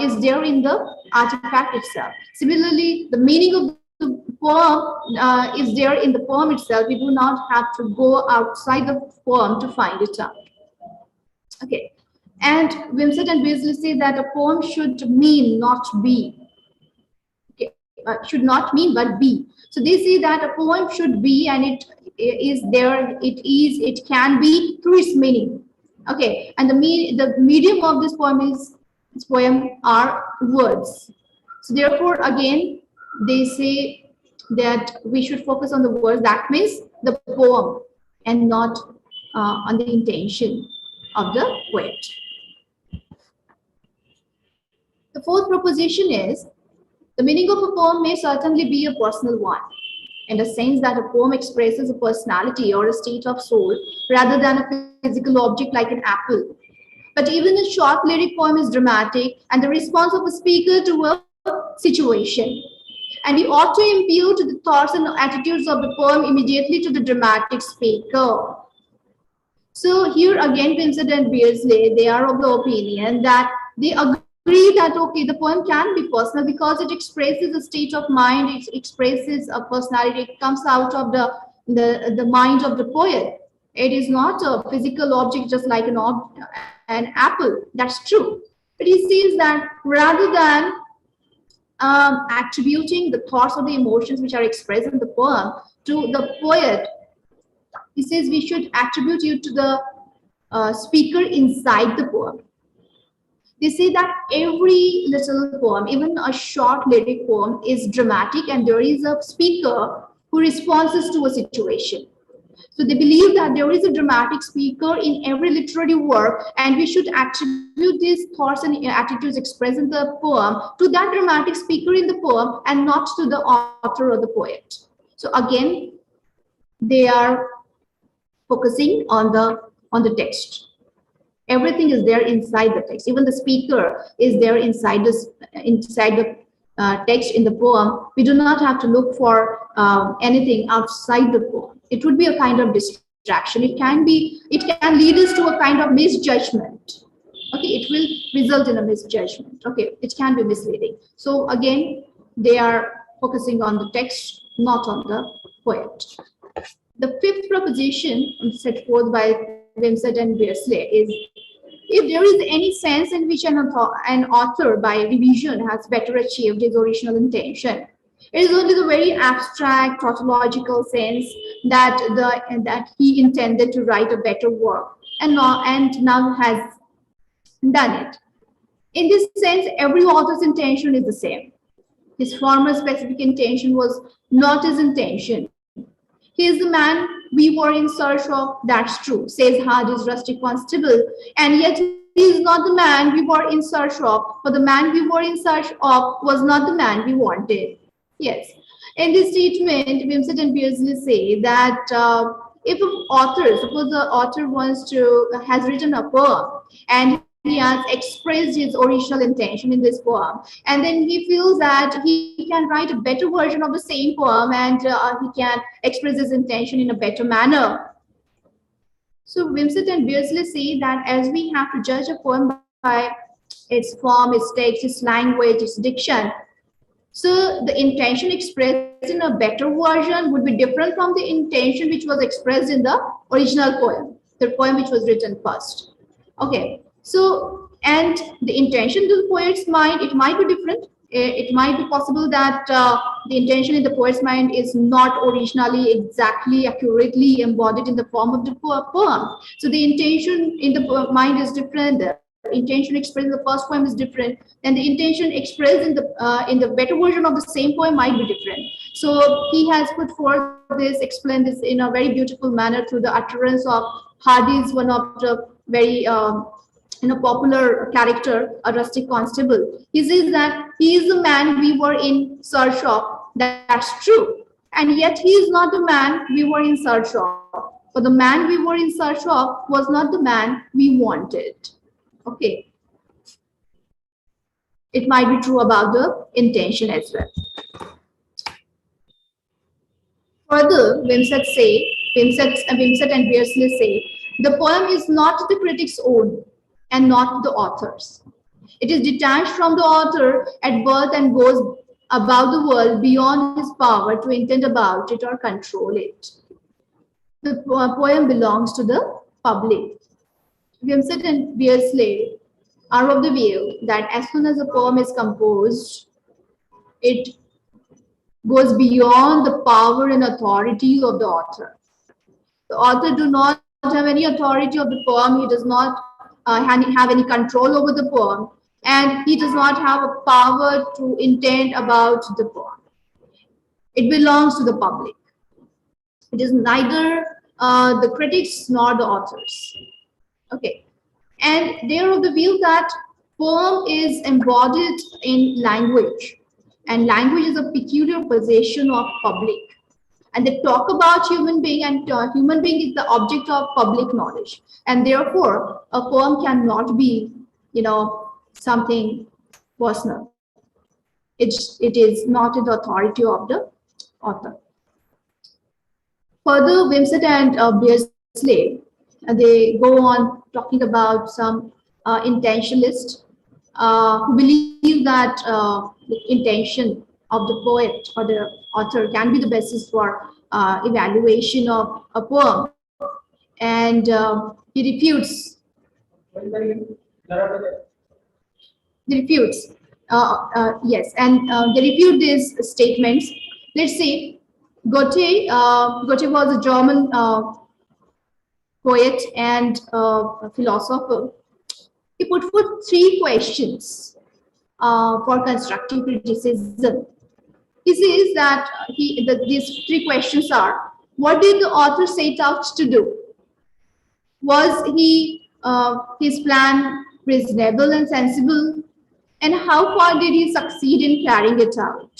is there in the artifact itself. Similarly, the meaning of the poem is there in the poem itself. We do not have to go outside the poem to find it out. Okay. And Wimsett and Beardsley say that a poem should mean, not be. Okay. Should not mean, but be. So they say that a poem should be, and it is there, it can be through its meaning. Okay. And the medium of this poem are words. So therefore, again, they say that we should focus on the words. That means the poem and not on the intention of the poet. The fourth proposition is, the meaning of a poem may certainly be a personal one, in the sense that a poem expresses a personality or a state of soul rather than a physical object like an apple. But even a short lyric poem is dramatic and the response of a speaker to a situation. And we ought to impute the thoughts and attitudes of the poem immediately to the dramatic speaker. So here again, Wimsett and Beardsley, they are of the opinion that they agree that, okay, the poem can be personal because it expresses a state of mind, it expresses a personality, it comes out of the mind of the poet. It is not a physical object just like an apple. That's true. But he says that rather than attributing the thoughts or the emotions which are expressed in the poem to the poet, he says we should attribute it to the speaker inside the poem. They say that every little poem, even a short lyric poem, is dramatic, and there is a speaker who responds to a situation. So they believe that there is a dramatic speaker in every literary work, and we should attribute these thoughts and attitudes expressed in the poem to that dramatic speaker in the poem and not to the author or the poet. So again, they are focusing on the text. Everything is there inside the text. Even the speaker is there inside the text in the poem. We do not have to look for anything outside the poem. It would be a kind of distraction. It can lead us to a kind of misjudgment. Okay, it will result in a misjudgment. Okay, it can be misleading. So again, they are focusing on the text, not on the poet. The fifth proposition set forth by Wimsett and Beardsley is, if there is any sense in which an author by revision has better achieved his original intention, it is only the very abstract tautological sense that he intended to write a better work and now has done it. In this sense, every author's intention is the same. His former specific intention was not his intention. He is the man we were in search of, that's true, says Hardy's rustic constable, and yet he is not the man we were in search of, for the man we were in search of was not the man we wanted. Yes. In this statement, Wimsett and Beardsley say that if an author, suppose the author has written a poem and he has expressed his original intention in this poem, and then he feels that he can write a better version of the same poem and he can express his intention in a better manner. So Wimsett and Beardsley say that as we have to judge a poem by its form, its text, its language, its diction, so the intention expressed in a better version would be different from the intention which was expressed in the original poem, the poem which was written first. Okay, so, and the intention to the poet's mind, it might be different. It might be possible that the intention in the poet's mind is not originally exactly accurately embodied in the form of the poem. So the intention in the mind is different. The intention expressed in the first poem is different, and the intention expressed in the better version of the same poem might be different. So he has put forth this, explained this in a very beautiful manner through the utterance of Hardy's, one of the very popular character, a rustic constable. He says that he is the man we were in search of. That's true. And yet he is not the man we were in search of. For the man we were in search of was not the man we wanted. Okay. It might be true about the intention as well. Further, Wimsett and Beardsley say, the poem is not the critic's own and not the author's. It is detached from the author at birth and goes about the world beyond his power to intend about it or control it. The poem belongs to the public. Wimsett and Beardsley are of the view that as soon as a poem is composed, it goes beyond the power and authority of the author. The author do not have any authority of the poem. He does not have any control over the poem, and he does not have a power to intend about the poem. It belongs to the public. It is neither the critics nor the authors. Okay, and they are of the view that poem is embodied in language, and language is a peculiar possession of public. And they talk about human being, and human being is the object of public knowledge, and therefore a poem cannot be, something personal. It is not in the authority of the author. Further, Wimsett and Beardsley, they go on talking about some intentionalists who believe that the intention of the poet or the author can be the basis for evaluation of a poem, and he refutes they refutes. Yes, and they refute these statements. Let's see. Goethe, Goethe was a German poet and philosopher. He put forth three questions for constructive criticism. He says that these three questions are: what did the author set out to do? Was his plan reasonable and sensible? And how far did he succeed in carrying it out?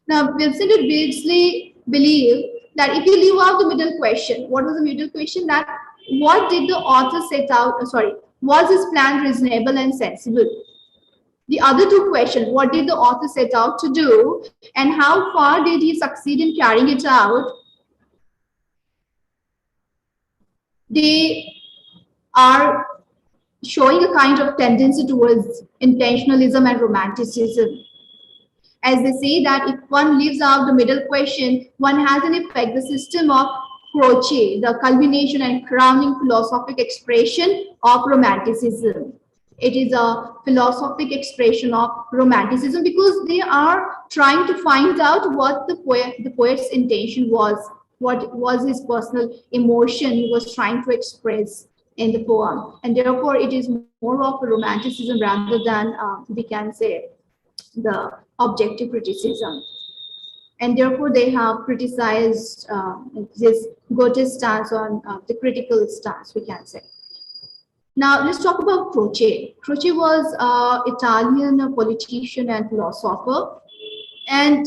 Now, Wimsett and Beardsley believe that if you leave out the middle question, what was the middle question? That what did the author set out? Was his plan reasonable and sensible? The other two questions: what did the author set out to do, and how far did he succeed in carrying it out? They are showing a kind of tendency towards intentionalism and romanticism. As they say that if one leaves out the middle question, one has in effect the system of Croce, the culmination and crowning philosophic expression of romanticism. It is a philosophic expression of romanticism because they are trying to find out what the poet's intention was, what was his personal emotion he was trying to express in the poem, and therefore it is more of a romanticism rather than we can say the objective criticism. And therefore they have criticized this Goethe stance on the critical stance, we can say. Now let's talk about Croce. Croce was an Italian politician and philosopher, and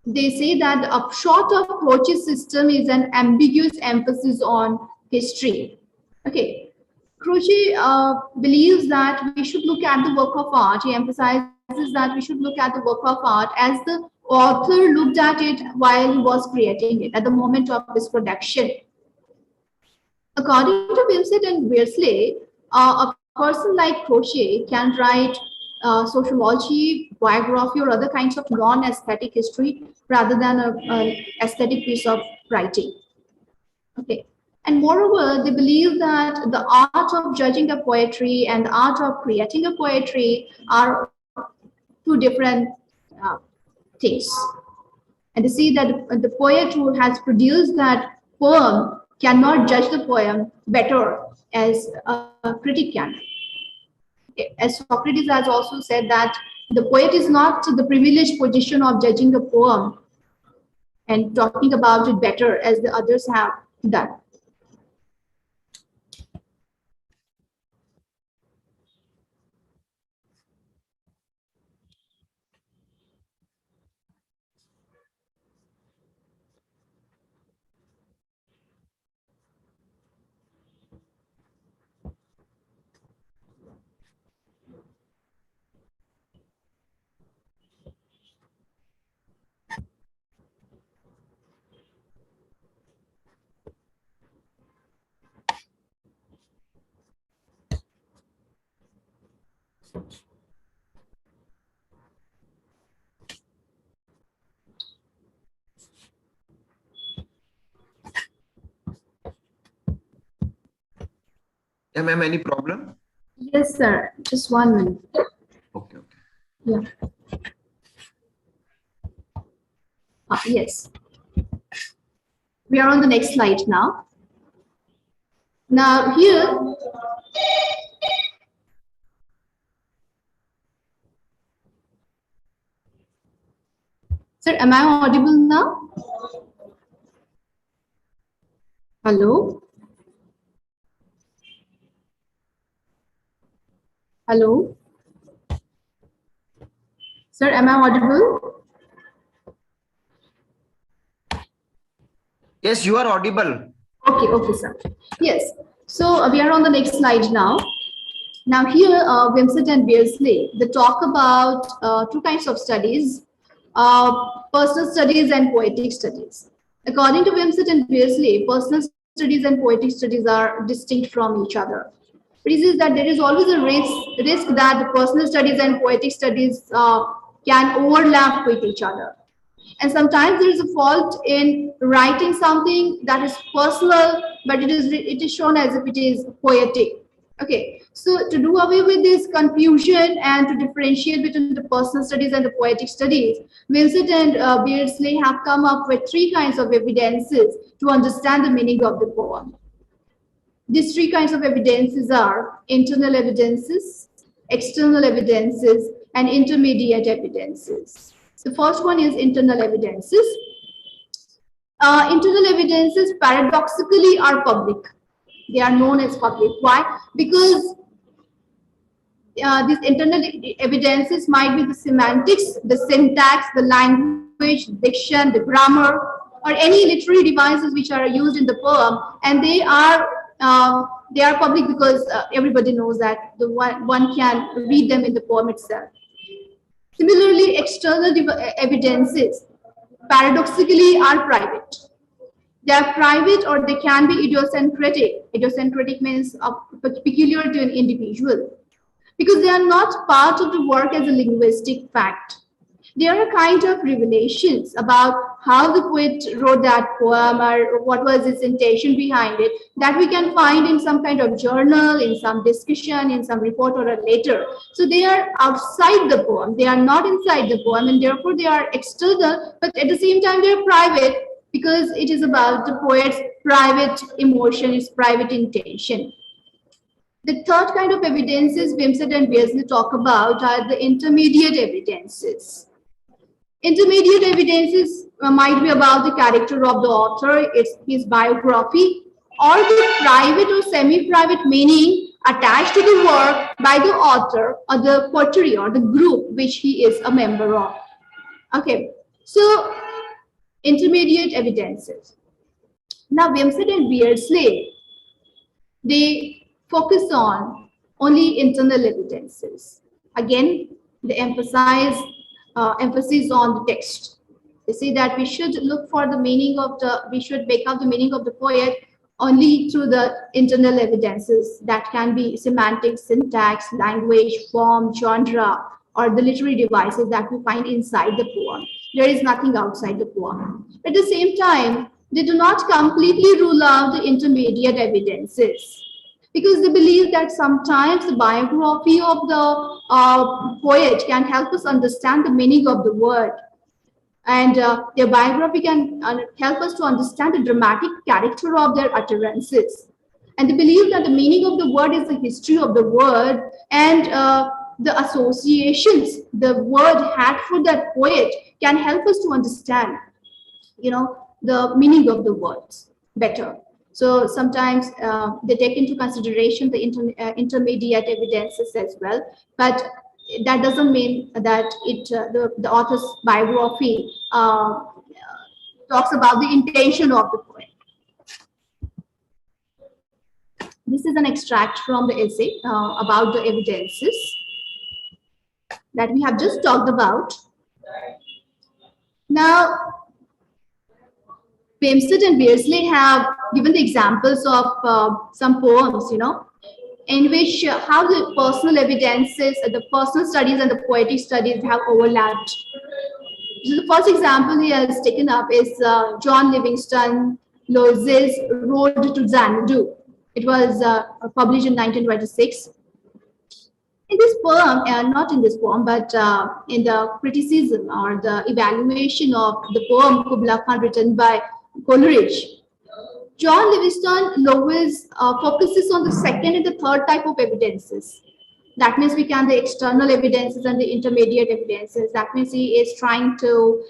they say that the upshot of Croce's system is an ambiguous emphasis on history. Okay, Croce believes that we should look at the work of art. He emphasizes that we should look at the work of art as the author looked at it while he was creating it, at the moment of his production. According to Wimsett and Beardsley, a person like Croce can write sociology, biography, or other kinds of non-aesthetic history rather than an aesthetic piece of writing. Okay. And moreover, they believe that the art of judging a poetry and the art of creating a poetry are two different things. And they see that the poet who has produced that poem cannot judge the poem better as a critic can. As Socrates has also said that the poet is not the privileged position of judging a poem and talking about it better as the others have done. Yeah, ma'am, any problem? Yes, sir. Just 1 minute. Okay. Yeah. Yes. We are on the next slide now. Now here, sir, am I audible now? Hello? Hello? Sir, am I audible? Yes, you are audible. Okay, sir. Yes. So we are on the next slide now. Now here, Wimsett and Beardsley, they talk about two kinds of studies, personal studies and poetic studies. According to Wimsett and Beardsley, personal studies and poetic studies are distinct from each other. It is that there is always a risk that the personal studies and poetic studies can overlap with each other. And sometimes there is a fault in writing something that is personal, but it is shown as if it is poetic. Okay, so to do away with this confusion and to differentiate between the personal studies and the poetic studies, Wimsett and Beardsley have come up with three kinds of evidences to understand the meaning of the poem. These three kinds of evidences are internal evidences, external evidences, and intermediate evidences. The first one is internal evidences. Internal evidences paradoxically are public. They are known as public. Why? Because these internal evidences might be the semantics, the syntax, the language, diction, the grammar, or any literary devices which are used in the poem, and they are public because everybody knows that the one can read them in the poem itself. Similarly, external evidences paradoxically are private. They are private or they can be idiosyncratic. Idiosyncratic means peculiar to an individual, because they are not part of the work as a linguistic fact. They are a kind of revelations about how the poet wrote that poem or what was his intention behind it, that we can find in some kind of journal, in some discussion, in some report or a letter. So they are outside the poem. They are not inside the poem, and therefore they are external, but at the same time they are private, because it is about the poet's private emotion, his private intention. The third kind of evidences Wimsett and Beardsley talk about are the intermediate evidences. Intermediate evidences might be about the character of the author, his biography, or the private or semi-private meaning attached to the work by the author or the coterie or the group which he is a member of. Okay, so intermediate evidences. Now, Wimsett and Beardsley, they focus on only internal evidences. Again, they emphasize emphasis on the text. They say that we should look for the meaning of we should make out the meaning of the poet only through the internal evidences that can be semantics, syntax, language, form, genre, or the literary devices that we find inside the poem. There is nothing outside the poem. At the same time, they do not completely rule out the intermediate evidences, because they believe that sometimes the biography of the poet can help us understand the meaning of the word, and their biography can help us to understand the dramatic character of their utterances. And they believe that the meaning of the word is the history of the word, and the associations the word had for that poet can help us to understand, the meaning of the words better. So sometimes they take into consideration the intermediate evidences as well, but that doesn't mean that the author's biography talks about the intention of the poem. This is an extract from the essay about the evidences that we have just talked about. Now, Wimsett and Beardsley have given the examples of some poems, in which how the personal evidences, the personal studies and the poetic studies have overlapped. So the first example he has taken up is John Livingston Lowell's Road to Xanadu. It was published in 1926. In this poem, not in this poem, but in the criticism or the evaluation of the poem Kubla Khan written by Coleridge, John Livingston Lowell focuses on the second and the third type of evidences. That means we can the external evidences and the intermediate evidences. That means he is trying to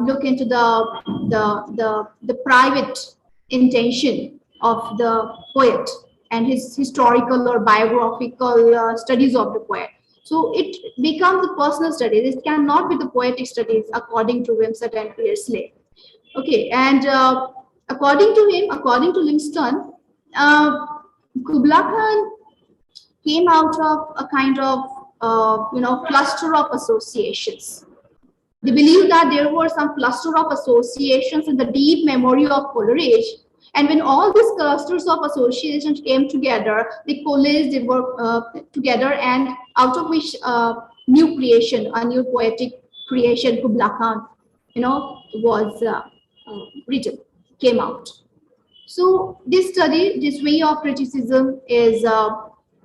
look into the private intention of the poet and his historical or biographical studies of the poet. So it becomes the personal studies. It cannot be the poetic studies according to Wimsett and Beardsley. Okay, and according to him, according to Livingston, Kubla Khan came out of a kind of cluster of associations. They believe that there were some cluster of associations in the deep memory of Coleridge, and when all these clusters of associations came together, they coalesced, they worked together, and out of which new creation, a new poetic creation, Kubla Khan, was written, came out. So this study, this way of criticism is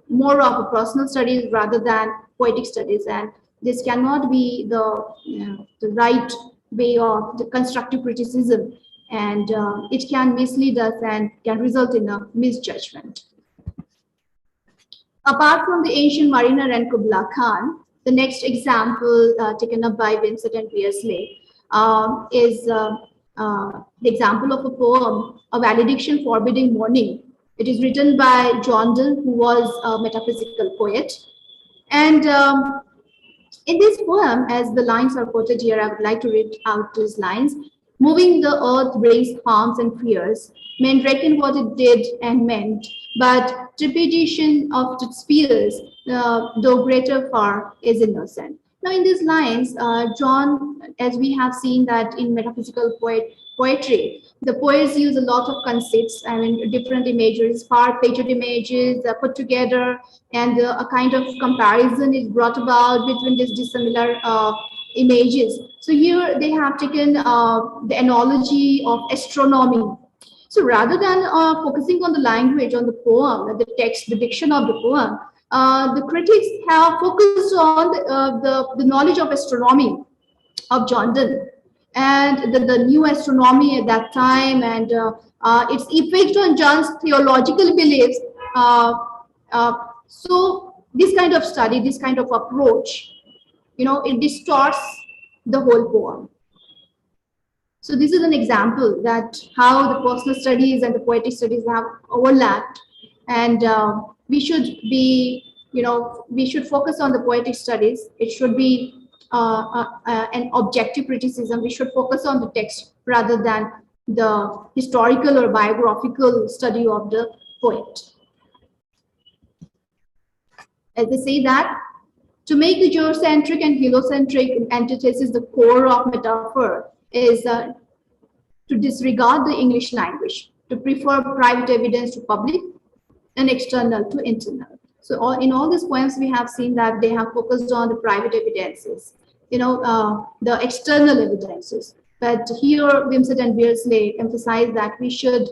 more of a personal studies rather than poetic studies, and this cannot be the right way of the constructive criticism, and it can mislead us and can result in a misjudgment. Apart from the ancient mariner and Kubla Khan, the next example taken up by Wimsett and Beardsley is the example of a poem, A Valediction Forbidding Mourning. It is written by John Donne, who was a metaphysical poet. And in this poem, as the lines are quoted here, I would like to read out these lines. Moving the earth brings harms and fears. Men reckon what it did and meant, but trepidation of its fears, though greater far, is innocent. Now, in these lines, John, as we have seen that in metaphysical poetry, the poets use a lot of conceits, I mean, different images, far-fetched images put together, and a kind of comparison is brought about between these dissimilar images. So here they have taken the analogy of astronomy. So rather than focusing on the language, on the poem, the text, the diction of the poem, the critics have focused on the knowledge of astronomy of John Donne and the new astronomy at that time, and its effect on John's theological beliefs. So this kind of study, this kind of approach, it distorts the whole poem. So this is an example that how the personal studies and the poetic studies have overlapped, and we should be, we should focus on the poetic studies. It should be an objective criticism. We should focus on the text rather than the historical or biographical study of the poet. As they say that to make the geocentric and heliocentric antithesis the core of metaphor is to disregard the English language, to prefer private evidence to public and external to internal. So in all these poems, we have seen that they have focused on the private evidences, the external evidences. But here, Wimsett and Beardsley emphasize that we should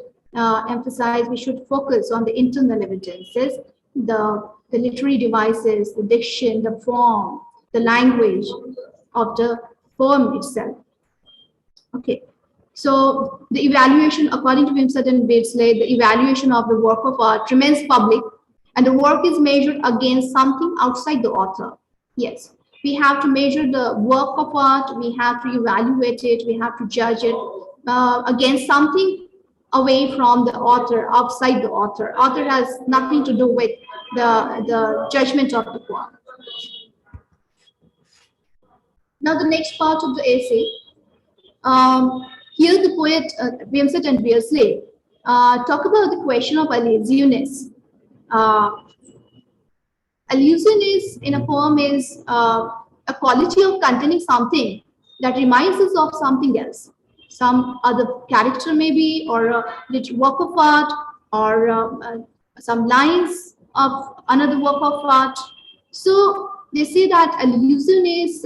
focus on the internal evidences, the literary devices, the diction, the form, the language of the poem itself. Okay, so the evaluation, according to Wimsett and Beardsley, the evaluation of the work of art remains public, and the work is measured against something outside the author. Yes, we have to measure the work of art, we have to evaluate it, we have to judge it against something away from the author, outside the author. Author has nothing to do with the judgment of the poem. Now the next part of the essay, here the poet Wimsett and Beardsley talk about the question of allusiveness. Allusiveness in a poem is a quality of containing something that reminds us of something else, some other character maybe, or a work of art, or some lines of another work of art. So they say that allusiveness,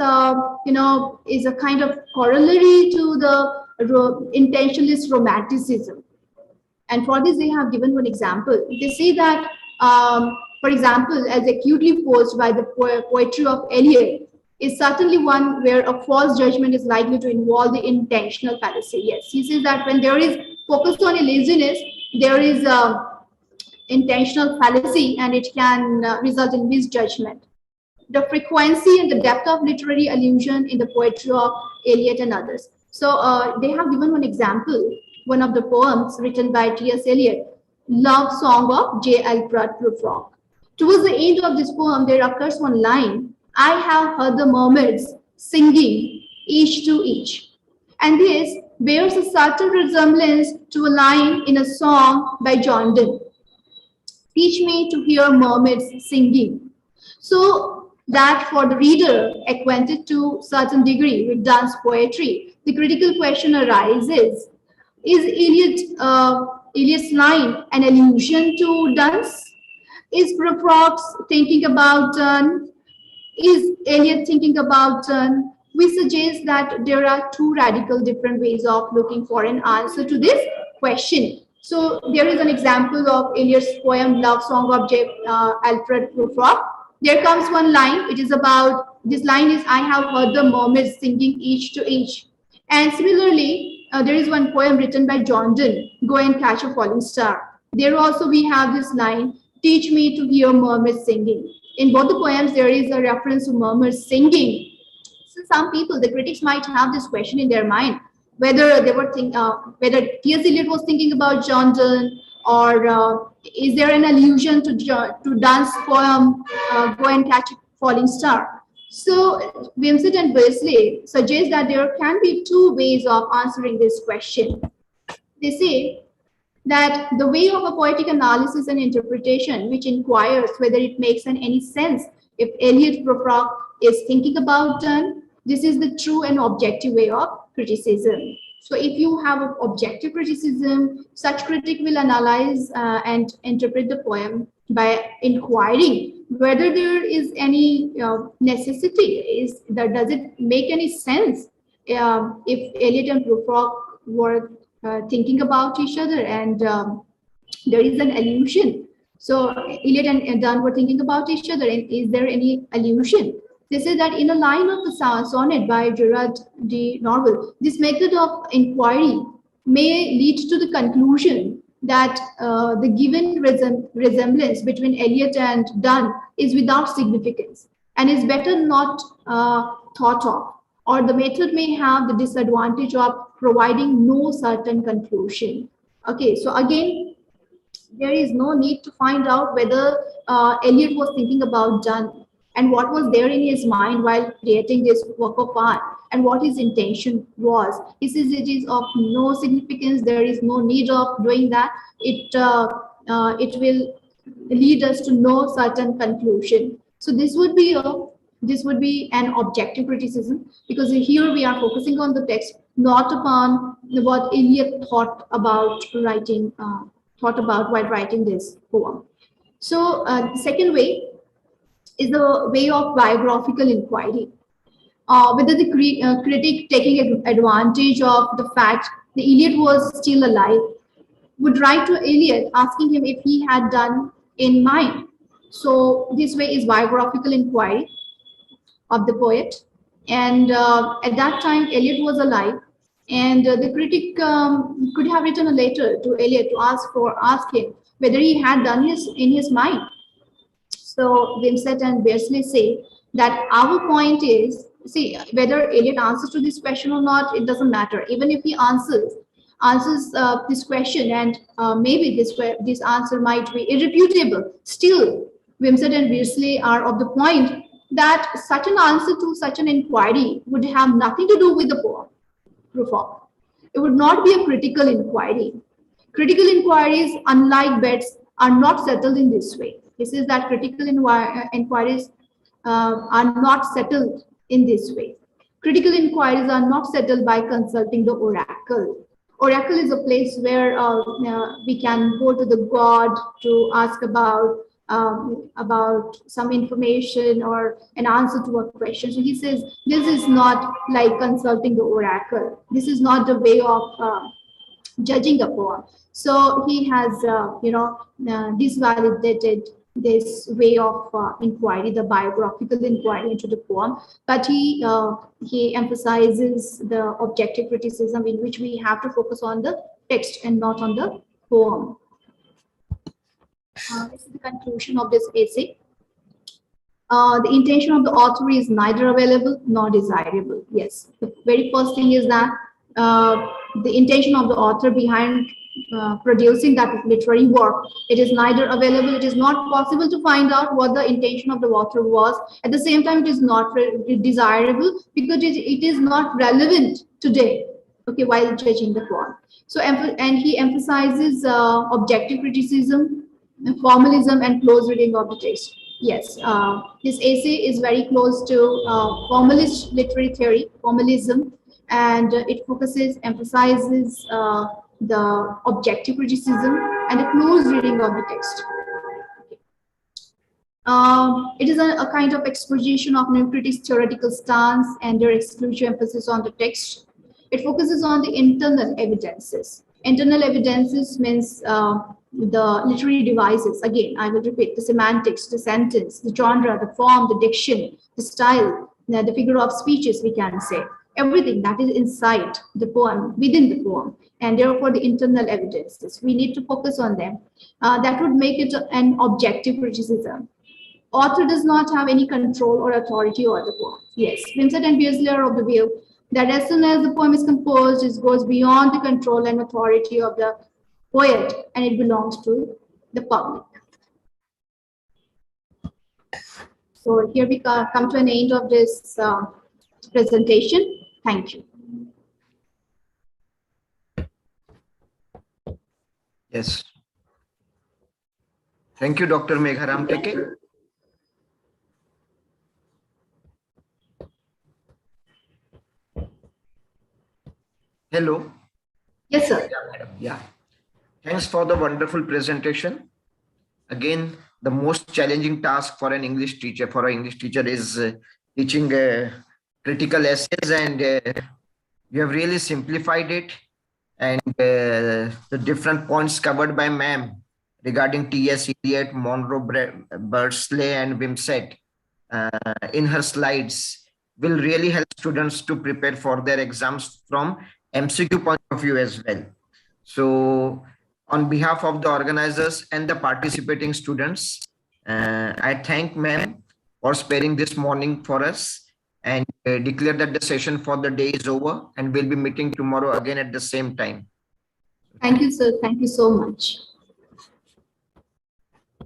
is a kind of corollary to the intentionalist romanticism. And for this, they have given one example. They say that, for example, as acutely posed by the poetry of Eliot, is certainly one where a false judgment is likely to involve the intentional fallacy. Yes, he says that when there is focus on allusiveness, there is intentional fallacy, and it can result in misjudgment. The frequency and the depth of literary allusion in the poetry of Eliot and others. So they have given one example, one of the poems written by T.S. Eliot, Love Song of J.L. Prufrock. Towards the end of this poem, there occurs one line, I have heard the mermaids singing each to each. And this bears a certain resemblance to a line in a song by John Donne. Teach me to hear mermaids singing. So that for the reader acquainted to certain degree with Donne's poetry, the critical question arises, is Eliot's line an allusion to Donne's? Is Prufrock's thinking about Donne? Is Eliot thinking about Donne? We suggest that there are two radical different ways of looking for an answer to this question. So there is an example of Eliot's poem Love Song of Alfred Prufrock. There comes one line. It is about, this line is, I have heard the mermaids singing each to each. And similarly, there is one poem written by John Donne, Go and Catch a Falling Star. There also we have this line, teach me to hear mermaids singing. In both the poems, there is a reference to mermaids singing. So some people, the critics might have this question in their mind, whether they were whether T.S. Eliot was thinking about John Donne, or is there an allusion to Donne's poem Go and Catch a Falling Star? So Wimsett and Beardsley suggest that there can be two ways of answering this question. They say that the way of a poetic analysis and interpretation which inquires whether it makes any sense if Eliot Prufrock is thinking about Donne, this is the true and objective way of criticism. So if you have an objective criticism, such critic will analyze and interpret the poem by inquiring whether there is any necessity, does it make any sense if Eliot and Prufrock were thinking about each other, and there is an allusion. So Eliot and Donne were thinking about each other, and is there any allusion? They say that in a line of the sonnet by Gerard de Norval, this method of inquiry may lead to the conclusion that the given resemblance between Eliot and Donne is without significance and is better not thought of, or the method may have the disadvantage of providing no certain conclusion. Okay, so again, there is no need to find out whether Eliot was thinking about Donne and what was there in his mind while creating this work of art and what his intention was. He says it is of no significance. There is no need of doing that. It will lead us to no certain conclusion. So this would be an objective criticism, because here we are focusing on the text, not upon what Eliot thought about while writing this poem. So the second way is the way of biographical inquiry. Whether the critic, taking advantage of the fact that Eliot was still alive, would write to Eliot asking him if he had Donne in mind. So this way is biographical inquiry of the poet. And at that time, Eliot was alive, and the critic could have written a letter to Eliot to ask him whether he had Donne in his mind. So Wimsett and Beardsley say that our point is, see, whether Eliot answers to this question or not, it doesn't matter. Even if he answers this question, and maybe this answer might be irrefutable, still Wimsett and Beardsley are of the point that such an answer to such an inquiry would have nothing to do with the poem. Prufrock. It would not be a critical inquiry. Critical inquiries, unlike bets, are not settled in this way. This is that critical inquiries are not settled in this way. Critical inquiries are not settled by consulting the oracle. Oracle is a place where we can go to the god to ask about some information or an answer to a question. So he says, this is not like consulting the oracle. This is not the way of judging a poem. So he has, disvalidated this way of inquiry, the biographical inquiry into the poem, but he emphasizes the objective criticism in which we have to focus on the text and not on the poem. This is the conclusion of this essay. The intention of the author is neither available nor desirable. Yes, the very first thing is that the intention of the author behind producing that literary work, it is neither available, it is not possible to find out what the intention of the author was. At the same time, it is not desirable because it is not relevant today, okay, while judging the poem. So, and he emphasizes objective criticism, formalism, and close reading of the text. Yes, this essay is very close to formalist literary theory, formalism, and it emphasizes the objective criticism and a close reading of the text. It is a kind of exposition of new critics' theoretical stance and their exclusive emphasis on the text. It focuses on the internal evidences Internal evidences means the literary devices. Again, I will repeat the semantics, the sentence, the genre, the form, the diction, the style, the figure of speeches, we can say. Everything that is inside the poem, within the poem, and therefore the internal evidences. We need to focus on them. That would make it an objective criticism. Author does not have any control or authority over the poem. Yes, Wimsett and Beardsley are of the view that as soon as the poem is composed, it goes beyond the control and authority of the poet, and it belongs to the public. So here we come to an end of this presentation. Thank you. Yes. Thank you, Dr. Megha Ramteke. Hello. Yes, sir. Yeah, madam. Yeah. Thanks for the wonderful presentation. Again, the most challenging task for an English teacher, is teaching critical essays, and you have really simplified it. And the different points covered by ma'am regarding T.S. Eliot, Monroe, Beardsley, and Wimsett in her slides will really help students to prepare for their exams from MCQ point of view as well. So on behalf of the organizers and the participating students, I thank ma'am for sparing this morning for us, and declare that the session for the day is over, and we'll be meeting tomorrow again at the same time. Thank you, sir. Thank you so much.